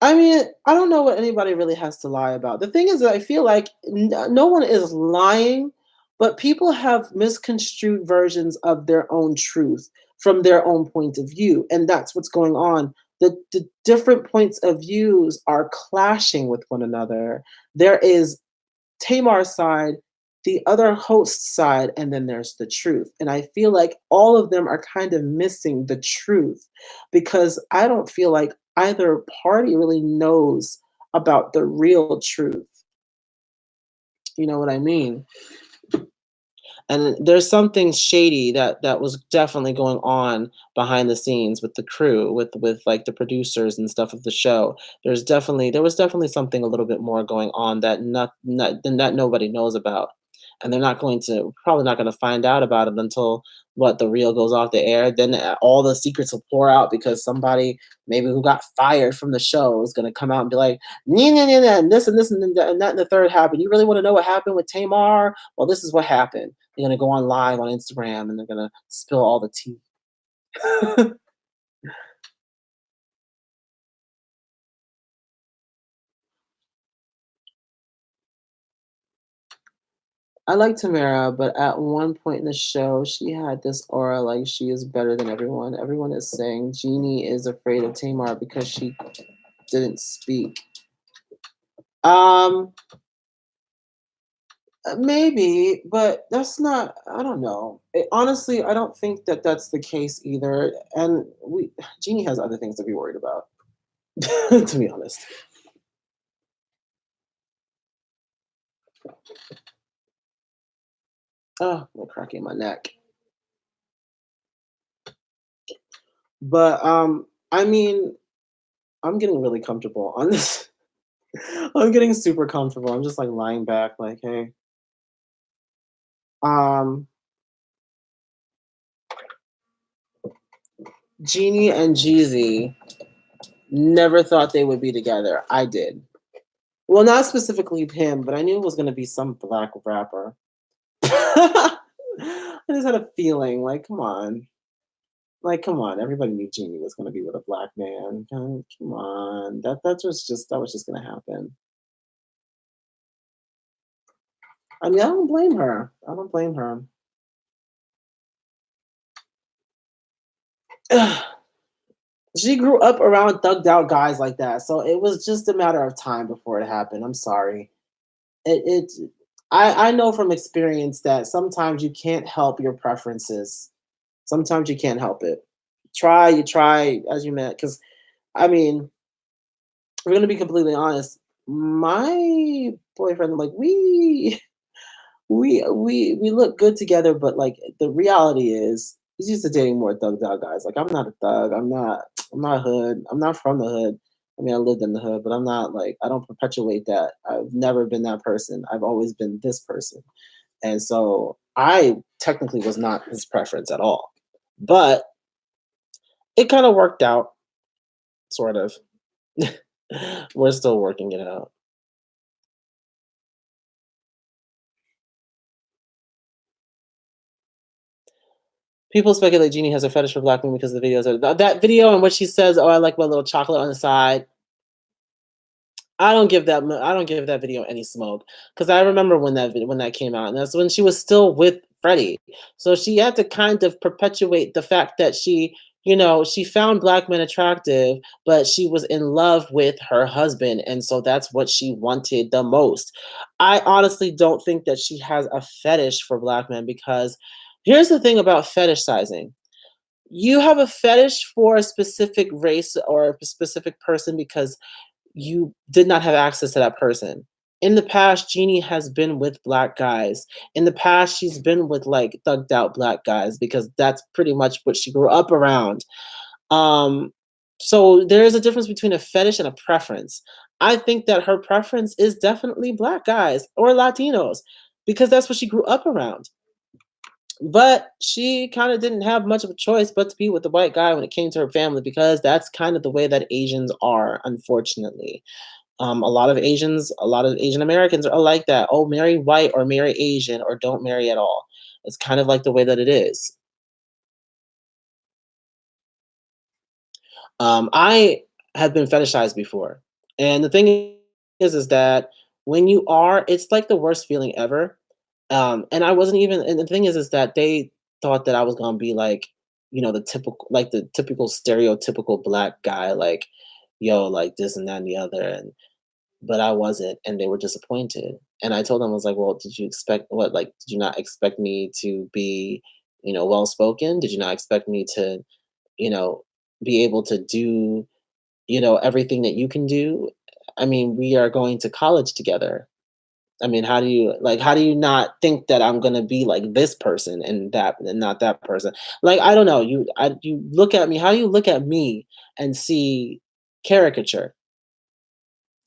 I mean, I don't know what anybody really has to lie about. The thing is that I feel like no one is lying, but people have misconstrued versions of their own truth from their own point of view, and that's what's going on. The different points of views are clashing with one another. There is Tamar's side, the other host's side, and then there's the truth. And I feel like all of them are kind of missing the truth because I don't feel like either party really knows about the real truth. You know what I mean? And there's something shady that was definitely going on behind the scenes with the crew, with like the producers and stuff of the show. There was definitely something a little bit more going on that that nobody knows about, and they're not going to probably not going to find out about it until what the reel goes off the air. Then all the secrets will pour out because somebody maybe who got fired from the show is going to come out and be like, nah, nah, nah, nah, this and that and the third happened. You really want to know what happened with Tamar? Well, this is what happened. They're gonna go on live on Instagram and they're gonna spill all the tea. I like Tamara, but at one point in the show, she had this aura like she is better than everyone. Everyone is saying Jeannie is afraid of Tamar because she didn't speak. Um, maybe, but that's not. I don't know. Honestly, I don't think that that's the case either. And Jeannie has other things to be worried about. To be honest. Oh, I'm cracking my neck. But I mean, I'm getting really comfortable on this. I'm getting super comfortable. I'm just like lying back, like, hey. Um, Jeannie and Jeezy never thought they would be together. I did. Well, not specifically him, but I knew it was gonna be some black rapper. I just had a feeling, like, come on. Like, come on. Everybody knew Jeannie was gonna be with a black man. Come on. That was just gonna happen. I mean, I don't blame her. I don't blame her. She grew up around thugged out guys like that, so it was just a matter of time before it happened. I'm sorry. I know from experience that sometimes you can't help your preferences. Sometimes you can't help it. You try as you meant. Because I mean, we're gonna be completely honest. My boyfriend, like we look good together, but like the reality is he's used to dating more thugged out guys. Like I'm not a thug. I'm not hood. I'm not from the hood. I mean I lived in the hood, but I'm not like I don't perpetuate that. I've never been that person. I've always been this person. And so I technically was not his preference at all. But it kind of worked out, sort of. We're still working it out. People speculate Jeannie has a fetish for black women because the videos are that video in which she says, "Oh, I like my little chocolate on the side." I don't give that video any smoke because I remember when that came out, and that's when she was still with Freddie. So she had to kind of perpetuate the fact that she found black men attractive, but she was in love with her husband, and so that's what she wanted the most. I honestly don't think that she has a fetish for black men because here's the thing about fetishizing. You have a fetish for a specific race or a specific person because you did not have access to that person. In the past, Jeannie has been with black guys. In the past, she's been with like thugged out black guys because that's pretty much what she grew up around. Um, so there is a difference between a fetish and a preference. I think that her preference is definitely black guys or Latinos because that's what she grew up around. But she kind of didn't have much of a choice but to be with the white guy when it came to her family because that's kind of the way that Asians are, unfortunately. A lot of Asian Americans are like that. Oh, marry white or marry Asian or don't marry at all. It's kind of like the way that it is. I have been fetishized before, and the thing is that when you are, it's like the worst feeling ever. And I wasn't even. And the thing is that they thought that I was gonna be like, the typical stereotypical black guy, like, yo, like this and that and the other, and but I wasn't, and they were disappointed. And I told them, I was like, well, did you expect what? Like, did you not expect me to be, well spoken? Did you not expect me to, you know, be able to do, everything that you can do? I mean, we are going to college together. I mean, how do you not think that I'm gonna be like this person and not that person? Like, I don't know. You look at me. How do you look at me and see caricature?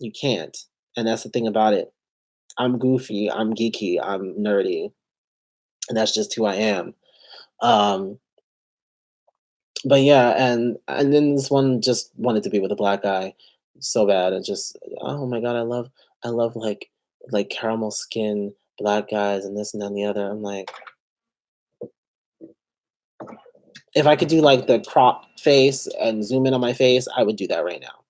You can't. And that's the thing about it. I'm goofy, I'm geeky, I'm nerdy, and that's just who I am. Um, but yeah, and then this one just wanted to be with a black guy so bad, and just oh my god, I love like caramel skin black guys and this and that and the other. I'm like, if I could do like the crop face and zoom in on my face, I would do that right now.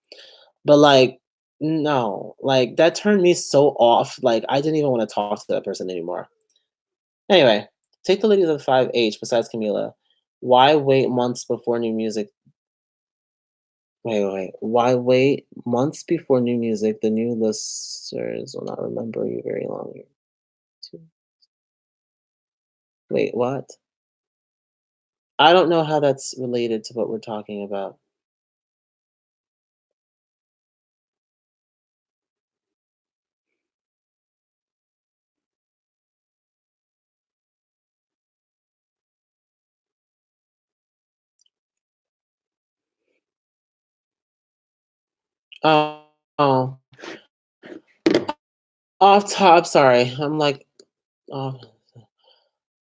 But like, no, like that turned me so off. Like I didn't even want to talk to that person anymore. Anyway, take the ladies of 5H besides Camila. Why wait months before new music? Wait. Why wait months before new music? The new listeners will not remember you very long. Two- Wait, what? I don't know how that's related to what we're talking about. Oh, oh, off top. Sorry, I'm like, off.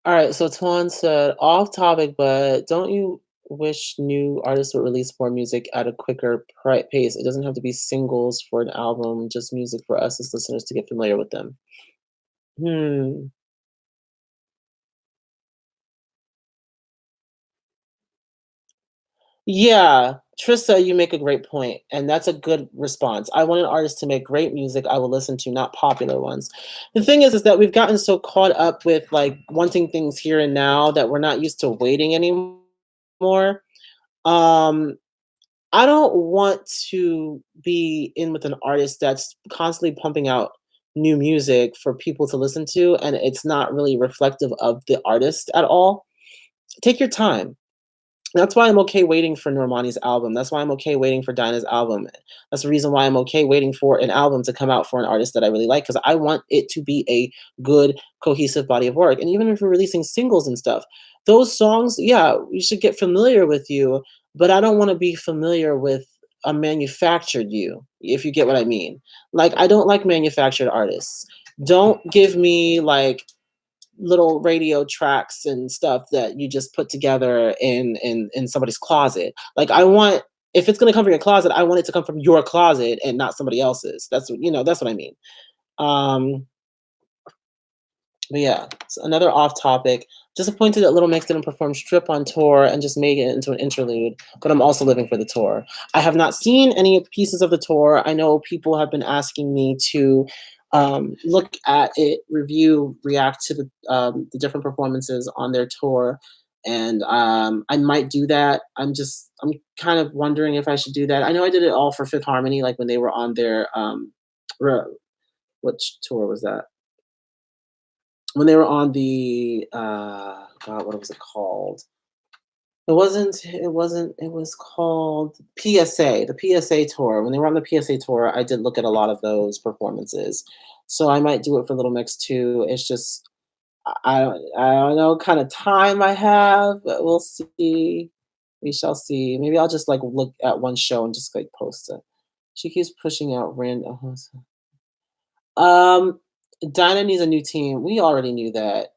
All right. So Tuan said, off topic, but don't you wish new artists would release more music at a quicker pace? It doesn't have to be singles for an album, just music for us as listeners to get familiar with them. Hmm. Yeah, Trista, you make a great point, and that's a good response. I want an artist to make great music I will listen to, not popular ones. The thing is that we've gotten so caught up with like wanting things here and now that we're not used to waiting anymore. Um, I don't want to be in with an artist that's constantly pumping out new music for people to listen to, and it's not really reflective of the artist at all. Take your time. That's why I'm okay waiting for Normani's album. That's why I'm okay waiting for Dinah's album. That's the reason why I'm okay waiting for an album to come out for an artist that I really like because I want it to be a good, cohesive body of work. And even if we're releasing singles and stuff, those songs, yeah, we should get familiar with you, but I don't want to be familiar with a manufactured you, if you get what I mean. Like, I don't like manufactured artists. Don't give me like little radio tracks and stuff that you just put together in somebody's closet. Like I want if it's gonna come from your closet, I want it to come from your closet and not somebody else's. That's what I mean. Um, but yeah, so another off topic. Disappointed that Little Mix didn't perform Strip on tour and just make it into an interlude, but I'm also living for the tour. I have not seen any pieces of the tour. I know people have been asking me to look at it, review, react to the different performances on their tour. And I might do that. I'm kind of wondering if I should do that. I know I did it all for Fifth Harmony, like when they were on their, re- which tour was that? When they were on the God, what was it called? It was called PSA, the PSA tour. When they were on the PSA tour, I did look at a lot of those performances. So I might do it for Little Mix too. It's just I don't know kind of time I have, but we'll see. We shall see. Maybe I'll just like look at one show and just like post it. She keeps pushing out random. Um, Dinah needs a new team. We already knew that.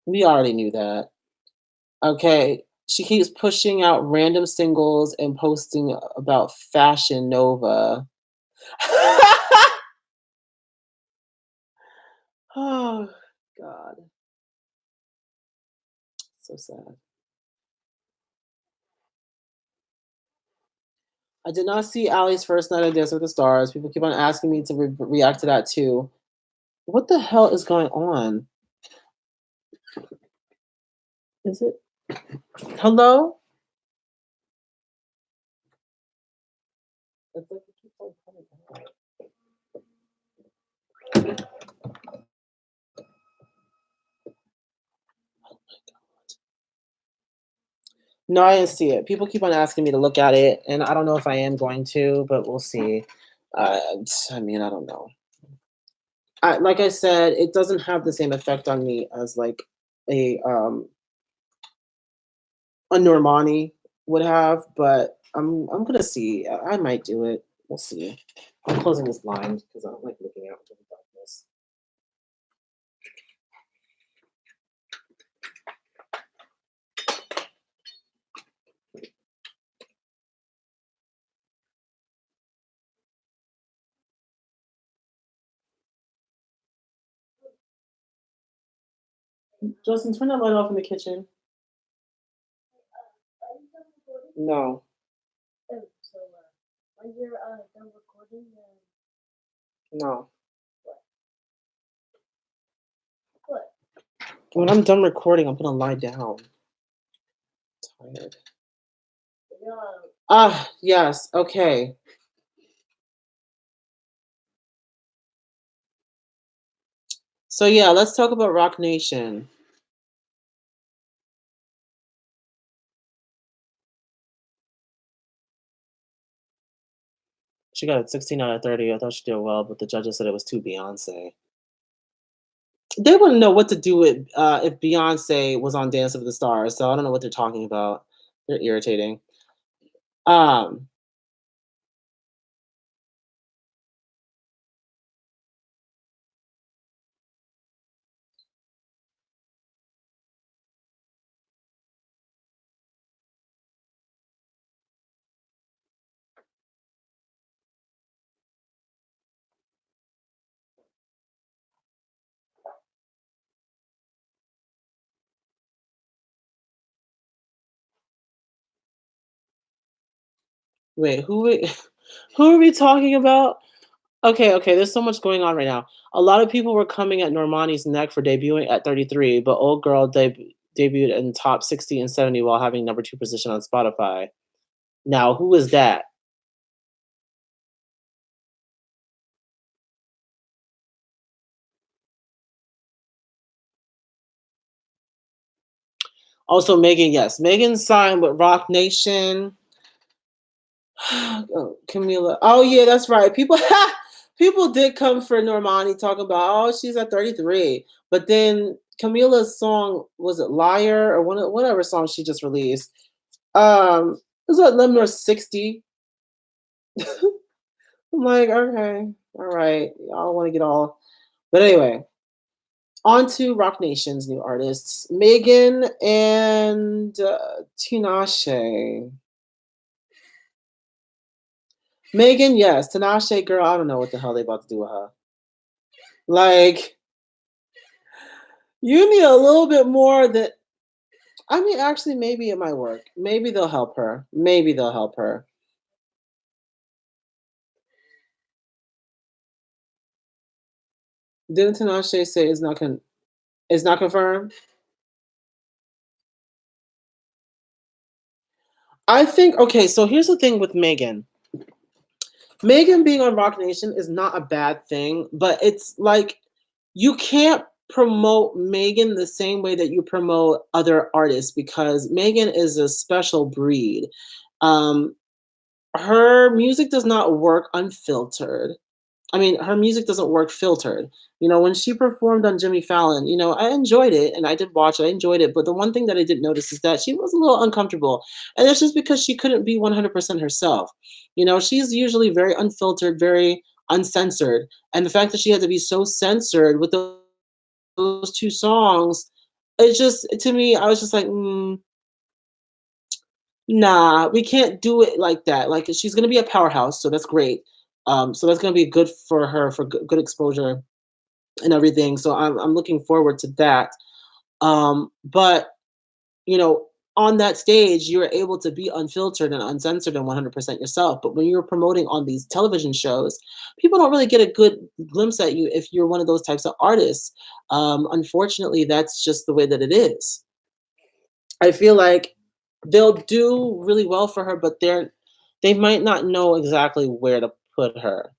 We already knew that. Okay. She keeps pushing out random singles and posting about Fashion Nova. Oh, God. So sad. I did not see Ali's first night of Dance with the Stars. People keep on asking me to react to that too. What the hell is going on? Is it? Hello? It's like it keeps on coming out. No, I didn't see it. People keep on asking me to look at it, and I don't know if I am going to, but we'll see. Uh, I mean, I don't know. Like I said, it doesn't have the same effect on me as like a um a Normani would have, but I'm gonna see. I might do it. We'll see. I'm closing this blind because I don't like looking out into the darkness. Justin, turn that light off in the kitchen. Are you done recording? No. Oh, so when you're done recording, No. what? When I'm done recording, I'm gonna lie down. Tired. Ah, yes. Okay. So yeah, let's talk about Rock Nation. She got a 16 out of 30. I thought she did well, but the judges said it was too Beyonce. They wouldn't know what to do with if Beyonce was on Dance with the Stars, so I don't know what they're talking about. They're irritating. Um, wait, who are we talking about? Okay, okay, there's so much going on right now. A lot of people were coming at Normani's neck for debuting at 33, but Old Girl debuted in top 60 and 70 while having number 2 position on Spotify. Now, who is that? Also, Megan, yes. Megan signed with Rock Nation. Oh, Camila. Oh yeah, that's right. People people did come for Normani talking about she's at 33. But then Camila's song, was it Liar or whatever song she just released? It was at number 60. I'm like, okay, all right. Y'all want to get all, but anyway, on to Rock Nation's new artists, Megan and Tinashe. Megan, yes. Tinashe, girl, I don't know what the hell they about to do with her. Like, you need a little bit more that. I mean, actually, maybe it might work. Maybe they'll help her. Maybe they'll help her. Didn't Tinashe say it's not confirmed? I think okay. So here's the thing with Megan. Megan being on Rock Nation is not a bad thing, but it's like you can't promote Megan the same way that you promote other artists because Megan is a special breed. Um, her music does not work unfiltered. I mean, her music doesn't work filtered. You know, when she performed on Jimmy Fallon, you know, I enjoyed it and I did watch it. I enjoyed it. But the one thing that I did notice is that she was a little uncomfortable. And it's just because she couldn't be 100% herself. You know, she's usually very unfiltered, very uncensored. And the fact that she had to be so censored with those two songs, it just, to me, I was just like, nah, we can't do it like that. Like, she's going to be a powerhouse. So that's great. So that's going to be good for her for good exposure and everything. So I'm looking forward to that. But you know, on that stage, you're able to be unfiltered and uncensored and 100% yourself. But when you're promoting on these television shows, people don't really get a good glimpse at you if you're one of those types of artists. Unfortunately, that's just the way that it is. I feel like they'll do really well for her, but they might not know exactly where to put her.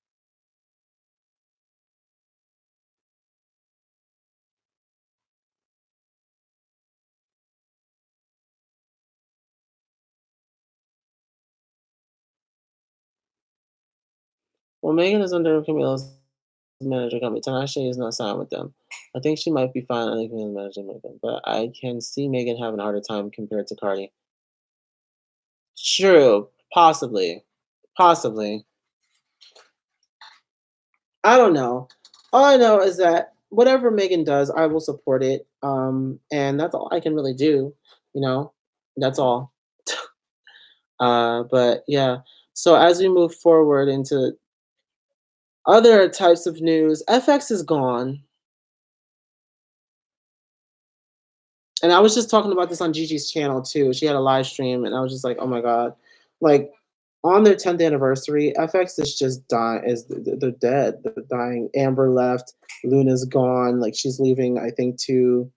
Well, Megan is under Camila's manager company. Tinashe is not signed with them. I think she might be fine under Camila's management with them, but I can see Megan having a harder time compared to Cardi. True, possibly, possibly. I don't know. All I know is that whatever Megan does, I will support it. And that's all I can really do. You know, that's all. But yeah. So as we move forward into other types of news, FX is gone. And I was just talking about this on Gigi's channel too. She had a live stream, and I was just like, "Oh my god!" Like on their 10th anniversary, FX is just dying. They're dead? They're dying. Amber left. Luna's gone. Like she's leaving. I think to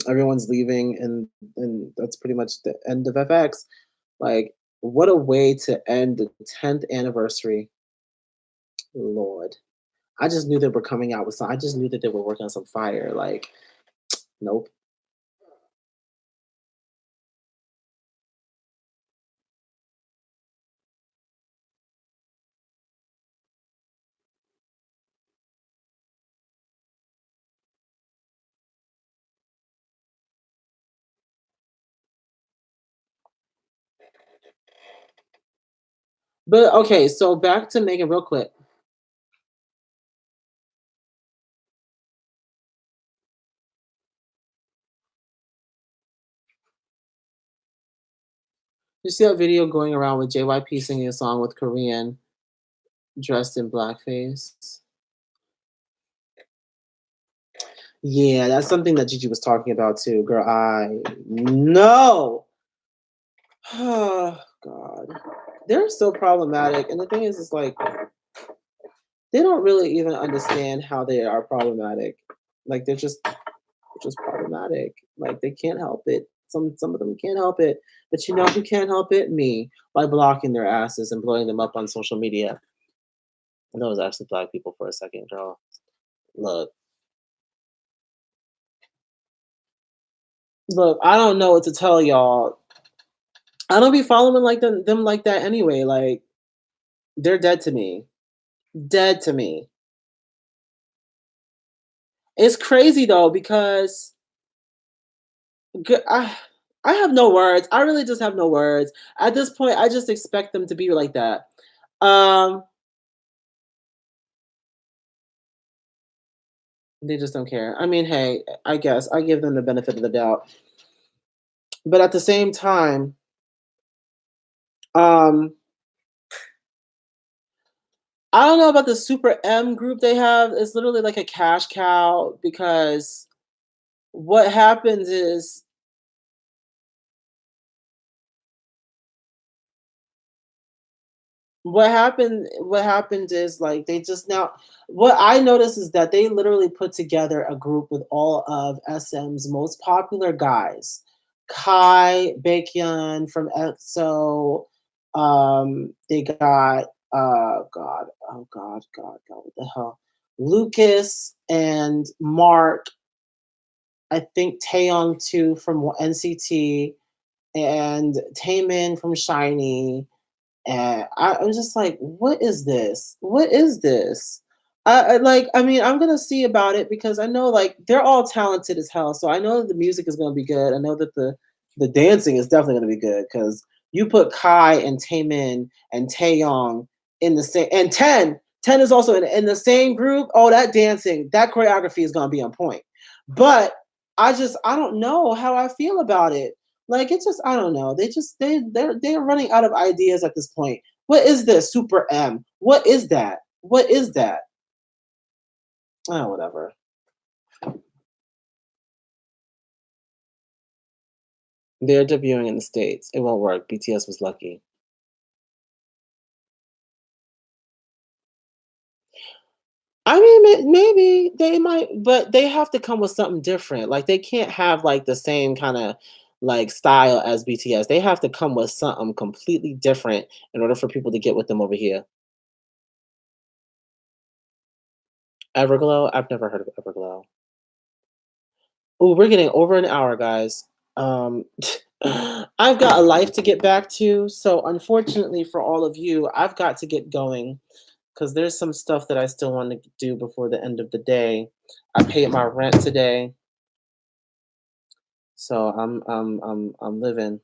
Everyone's leaving, and that's pretty much the end of FX. Like, what a way to end the 10th anniversary. Lord. I just knew they were coming out with some I just knew that they were working on some fire, like, nope. But, okay, so back to Megan real quick. You see that video going around with JYP singing a song with Korean dressed in blackface? Yeah, that's something that Gigi was talking about too, girl, I know! Oh, God. They're so problematic, and the thing is like, they don't really even understand how they are problematic. Like, they're just problematic. Like, they can't help it. Some of them can't help it. But you know who can't help it? Me. By blocking their asses and blowing them up on social media. And those actually black people for a second, girl. Look. Look, I don't know what to tell y'all. I don't be following like them like that anyway. Like, they're dead to me. Dead to me. It's crazy though, because I have no words. I really just have no words. At this point, I just expect them to be like that. Um, they just don't care. I mean, hey, I guess I give them the benefit of the doubt. But at the same time, um, I don't know about the Super M group they have. It's literally like a cash cow because what happens is what happened is like they just now what I noticed is that they literally put together a group with all of SM's most popular guys. Kai, Baekhyun from EXO, they got God, oh God, what the hell? Lucas and Mark, I think Taeyong too from NCT, and Taemin from Shiny, and I was just like, "What is this? What is this?" I mean, I'm gonna see about it because I know like they're all talented as hell. So I know that the music is gonna be good. I know that the dancing is definitely gonna be good because you put Kai and Taemin and Taeyong in the same and Ten is also in the same group. Oh, that dancing, that choreography is gonna be on point. But I don't know how I feel about it. Like it's just I don't know. They're running out of ideas at this point. What is this Super M? What is that? What is that? Oh, whatever. They're debuting in the States. It won't work. BTS was lucky. I mean, maybe they might, but they have to come with something different. Like they can't have like the same kind of like style as BTS. They have to come with something completely different in order for people to get with them over here. Everglow? I've never heard of Everglow. Oh, we're getting over an hour, guys. Um, I've got a life to get back to, so unfortunately for all of you, I've got to get going because there's some stuff that I still want to do before the end of the day. I paid my rent today, so I'm living.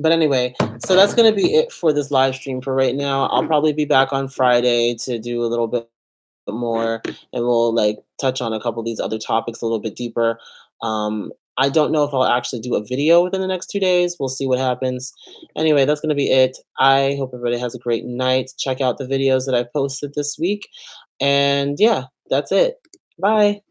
But anyway, so that's gonna be it for this live stream for right now. I'll probably be back on Friday to do a little bit more and we'll like touch on a couple of these other topics a little bit deeper. I don't know if I'll actually do a video within the next 2 days. We'll see what happens. Anyway, that's going to be it. I hope everybody has a great night. Check out the videos that I posted this week. And yeah, that's it. Bye.